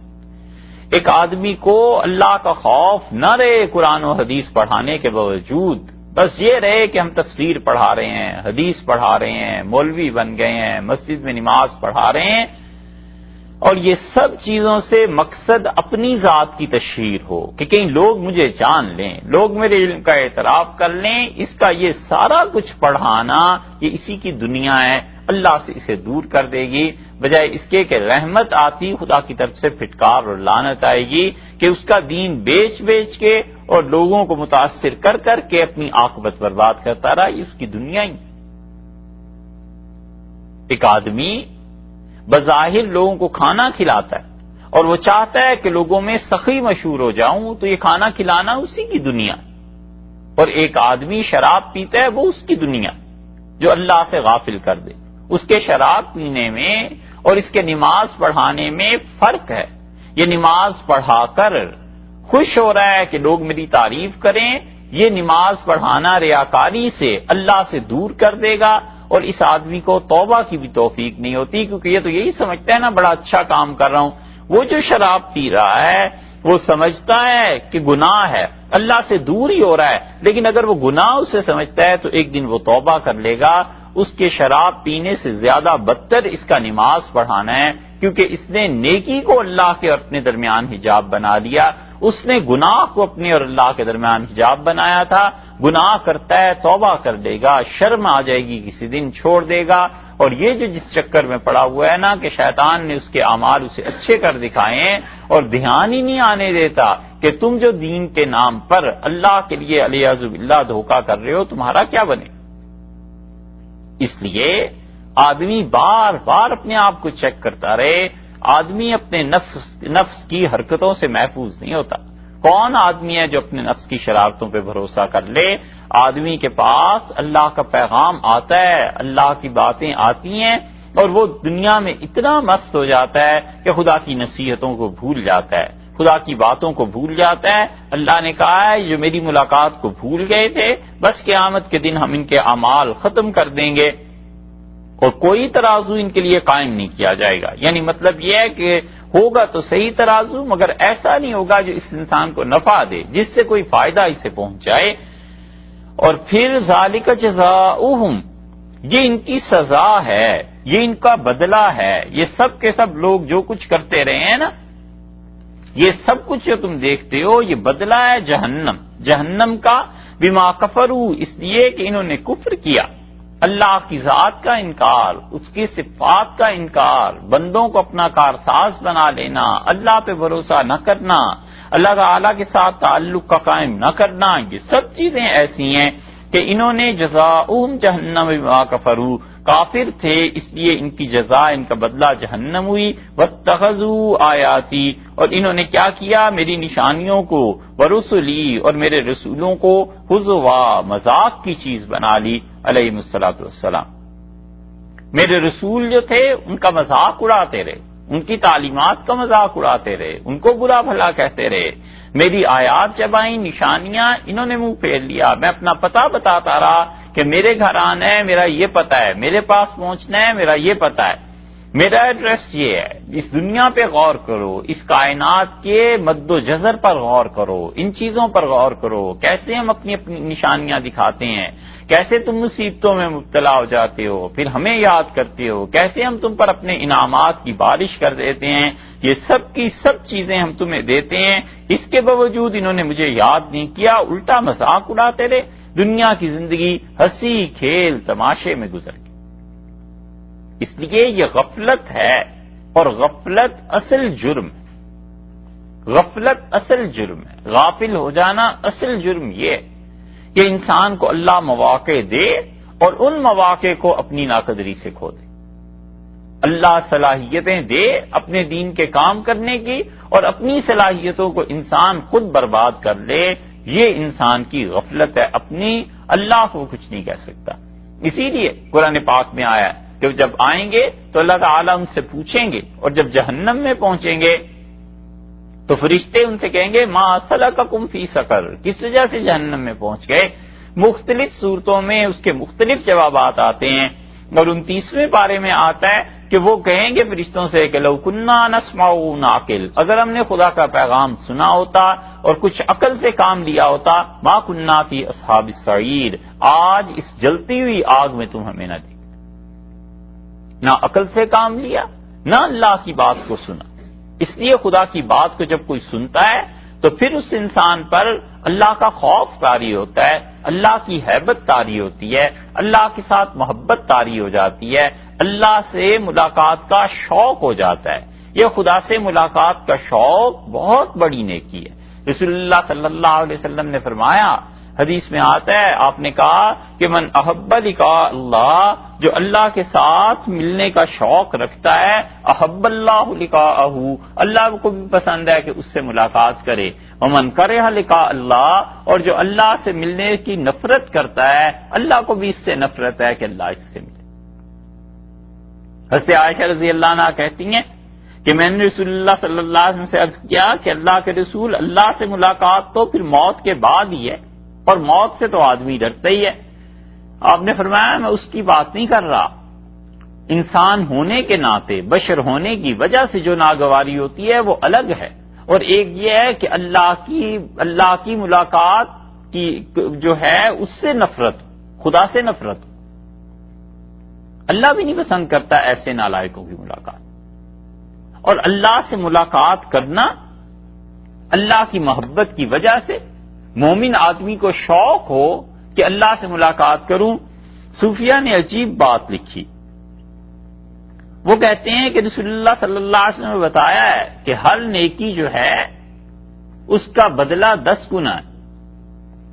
ایک آدمی کو اللہ کا خوف نہ رہے قرآن و حدیث پڑھانے کے باوجود، بس یہ رہے کہ ہم تفسیر پڑھا رہے ہیں، حدیث پڑھا رہے ہیں، مولوی بن گئے ہیں، مسجد میں نماز پڑھا رہے ہیں، اور یہ سب چیزوں سے مقصد اپنی ذات کی تشہیر ہو کہ کہیں لوگ مجھے جان لیں، لوگ میرے علم کا اعتراف کر لیں. اس کا یہ سارا کچھ پڑھانا یہ اسی کی دنیا ہے. اللہ سے اسے دور کر دے گی، بجائے اس کے کہ رحمت آتی خدا کی طرف سے پھٹکار اور لعنت آئے گی کہ اس کا دین بیچ بیچ کے اور لوگوں کو متاثر کر کر کے اپنی عاقبت برباد کرتا رہا. یہ اس کی دنیا ہی. ایک آدمی بظاہر لوگوں کو کھانا کھلاتا ہے اور وہ چاہتا ہے کہ لوگوں میں سخی مشہور ہو جاؤں، تو یہ کھانا کھلانا اسی کی دنیا. اور ایک آدمی شراب پیتا ہے وہ اس کی دنیا. جو اللہ سے غافل کر دے. اس کے شراب پینے میں اور اس کے نماز پڑھانے میں فرق ہے. یہ نماز پڑھا کر خوش ہو رہا ہے کہ لوگ میری تعریف کریں، یہ نماز پڑھانا ریاکاری سے اللہ سے دور کر دے گا، اور اس آدمی کو توبہ کی بھی توفیق نہیں ہوتی، کیونکہ یہ تو یہی سمجھتا ہے نا بڑا اچھا کام کر رہا ہوں. وہ جو شراب پی رہا ہے وہ سمجھتا ہے کہ گناہ ہے، اللہ سے دور ہی ہو رہا ہے، لیکن اگر وہ گناہ اسے سمجھتا ہے تو ایک دن وہ توبہ کر لے گا. اس کے شراب پینے سے زیادہ بدتر اس کا نماز پڑھانا ہے، کیونکہ اس نے نیکی کو اللہ کے اور اپنے درمیان حجاب بنا لیا. اس نے گناہ کو اپنے اور اللہ کے درمیان حجاب بنایا تھا. گناہ کرتا ہے، توبہ کر لے گا، شرم آ جائے گی، کسی دن چھوڑ دے گا. اور یہ جو جس چکر میں پڑا ہوا ہے نا کہ شیطان نے اس کے اعمال اسے اچھے کر دکھائے ہیں اور دھیان ہی نہیں آنے دیتا کہ تم جو دین کے نام پر اللہ کے لیے علیہ باللہ دھوکہ کر رہے ہو تمہارا کیا بنے. اس لیے آدمی بار بار اپنے آپ کو چیک کرتا رہے. آدمی اپنے نفس کی حرکتوں سے محفوظ نہیں ہوتا. کون آدمی ہے جو اپنے نفس کی شرارتوں پہ بھروسہ کر لے؟ آدمی کے پاس اللہ کا پیغام آتا ہے، اللہ کی باتیں آتی ہیں، اور وہ دنیا میں اتنا مست ہو جاتا ہے کہ خدا کی نصیحتوں کو بھول جاتا ہے، خدا کی باتوں کو بھول جاتا ہے. اللہ نے کہا ہے جو میری ملاقات کو بھول گئے تھے بس قیامت کے دن ہم ان کے اعمال ختم کر دیں گے اور کوئی ترازو ان کے لیے قائم نہیں کیا جائے گا. یعنی مطلب یہ ہے کہ ہوگا تو صحیح ترازو، مگر ایسا نہیں ہوگا جو اس انسان کو نفع دے، جس سے کوئی فائدہ اسے پہنچائے. اور پھر ذالک جزاؤہم، یہ ان کی سزا ہے، یہ ان کا بدلہ ہے. یہ سب کے سب لوگ جو کچھ کرتے رہے ہیں نا، یہ سب کچھ جو تم دیکھتے ہو یہ بدلہ ہے جہنم کا. بما کفروا، اس لیے کہ انہوں نے کفر کیا، اللہ کی ذات کا انکار، اس کی صفات کا انکار، بندوں کو اپنا کارساز بنا لینا، اللہ پہ بھروسہ نہ کرنا، اللہ تعالیٰ کے ساتھ تعلق کا قائم نہ کرنا. یہ سب چیزیں ایسی ہیں کہ انہوں نے جزاؤہم جہنم بما کفروا، کافر تھے اس لیے ان کی جزا، ان کا بدلہ جہنم ہوئی. واتخذوا آیاتی، اور انہوں نے کیا کیا؟ میری نشانیوں کو، ورسلی، اور میرے رسولوں کو، ہزوا، مذاق کی چیز بنا لی علیہم الصلوۃ والسلام. میرے رسول جو تھے ان کا مذاق اڑاتے رہے، ان کی تعلیمات کا مذاق اڑاتے رہے، ان کو برا بھلا کہتے رہے. میری آیات جب آئیں، نشانیاں، انہوں نے منہ پھیر لیا. میں اپنا پتہ بتاتا رہا کہ میرے گھر آنا ہے، میرا یہ پتہ ہے، میرے پاس پہنچنا ہے، میرا یہ پتہ ہے، میرا ایڈریس یہ ہے. اس دنیا پہ غور کرو، اس کائنات کے مد و جزر پر غور کرو، ان چیزوں پر غور کرو، کیسے ہم اپنی نشانیاں دکھاتے ہیں، کیسے تم مصیبتوں میں مبتلا ہو جاتے ہو پھر ہمیں یاد کرتے ہو، کیسے ہم تم پر اپنے انعامات کی بارش کر دیتے ہیں. یہ سب کی سب چیزیں ہم تمہیں دیتے ہیں، اس کے باوجود انہوں نے مجھے یاد نہیں کیا، الٹا مذاق اڑاتے رہے. دنیا کی زندگی ہنسی کھیل تماشے میں گزر گئی. اس لیے یہ غفلت ہے، اور غفلت اصل جرم ہے. غفلت اصل جرم ہے، غافل ہو جانا اصل جرم یہ ہے کہ انسان کو اللہ مواقع دے اور ان مواقع کو اپنی ناقدری سے کھو دے. اللہ صلاحیتیں دے اپنے دین کے کام کرنے کی، اور اپنی صلاحیتوں کو انسان خود برباد کر لے. یہ انسان کی غفلت ہے اپنی، اللہ کو کچھ نہیں کہہ سکتا. اسی لیے قرآن پاک میں آیا کہ جب آئیں گے تو اللہ تعالیٰ ان سے پوچھیں گے، اور جب جہنم میں پہنچیں گے تو فرشتے ان سے کہیں گے ما سلککم فی سقر، کس وجہ سے جہنم میں پہنچ گئے. مختلف صورتوں میں اس کے مختلف جوابات آتے ہیں، اور 29ویں پارے میں آتا ہے کہ وہ کہیں گے فرشتوں سے کہ لو کنا نسمع نعقل، اگر ہم نے خدا کا پیغام سنا ہوتا اور کچھ عقل سے کام لیا ہوتا، ما کنا فی اصحاب السعیر، آج اس جلتی ہوئی آگ میں تم ہمیں نہ دیکھ. نہ عقل سے کام لیا، نہ اللہ کی بات کو سنا. اس لیے خدا کی بات کو جب کوئی سنتا ہے تو پھر اس انسان پر اللہ کا خوف طاری ہوتا ہے، اللہ کی ہیبت طاری ہوتی ہے، اللہ کے ساتھ محبت طاری ہو جاتی ہے، اللہ سے ملاقات کا شوق ہو جاتا ہے. یہ خدا سے ملاقات کا شوق بہت بڑی نیکی ہے. رسول اللہ صلی اللہ علیہ وسلم نے فرمایا حدیث میں آتا ہے، آپ نے کہا کہ من احب لقاء اللہ، جو اللہ کے ساتھ ملنے کا شوق رکھتا ہے، احب اللہ لقاءہ، اللہ کو بھی پسند ہے کہ اس سے ملاقات کرے، ومن کرہ لقاء اللہ، اور جو اللہ سے ملنے کی نفرت کرتا ہے، اللہ کو بھی اس سے نفرت ہے کہ اللہ اس سے ملے۔ حضرت عائشہ رضی اللہ عنہا کہتی ہیں کہ میں نے رسول اللہ صلی اللہ علیہ وسلم سے عرض کیا کہ اللہ کے رسول، اللہ سے ملاقات تو پھر موت کے بعد ہی ہے، اور موت سے تو آدمی ڈرتا ہی ہے۔ آپ نے فرمایا میں اس کی بات نہیں کر رہا، انسان ہونے کے ناطے، بشر ہونے کی وجہ سے جو ناگواری ہوتی ہے وہ الگ ہے، اور ایک یہ ہے کہ اللہ کی ملاقات کی جو ہے اس سے نفرت، خدا سے نفرت، اللہ بھی نہیں پسند کرتا ایسے نالائقوں کی ملاقات۔ اور اللہ سے ملاقات کرنا اللہ کی محبت کی وجہ سے مومن آدمی کو شوق ہو کہ اللہ سے ملاقات کروں۔ صوفیہ نے عجیب بات لکھی، وہ کہتے ہیں کہ رسول اللہ صلی اللہ علیہ وسلم نے بتایا ہے کہ ہر نیکی جو ہے اس کا بدلہ 10 گنا ہے۔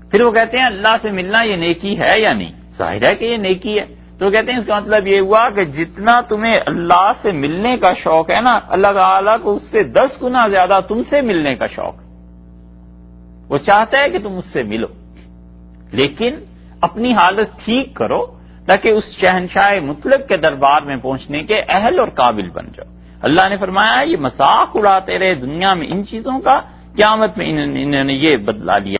پھر وہ کہتے ہیں اللہ سے ملنا یہ نیکی ہے یا نہیں؟ ظاہر ہے کہ یہ نیکی ہے۔ تو کہتے ہیں اس کا مطلب یہ ہوا کہ جتنا تمہیں اللہ سے ملنے کا شوق ہے نا، اللہ تعالیٰ کو اس سے 10 گنا زیادہ تم سے ملنے کا شوق ہے۔ وہ چاہتا ہے کہ تم اس سے ملو، لیکن اپنی حالت ٹھیک کرو تاکہ اس شہنشاہ مطلق کے دربار میں پہنچنے کے اہل اور قابل بن جاؤ۔ اللہ نے فرمایا یہ مذاق اڑاتے رہے دنیا میں ان چیزوں کا، قیامت میں انہوں نے یہ بدلا لیا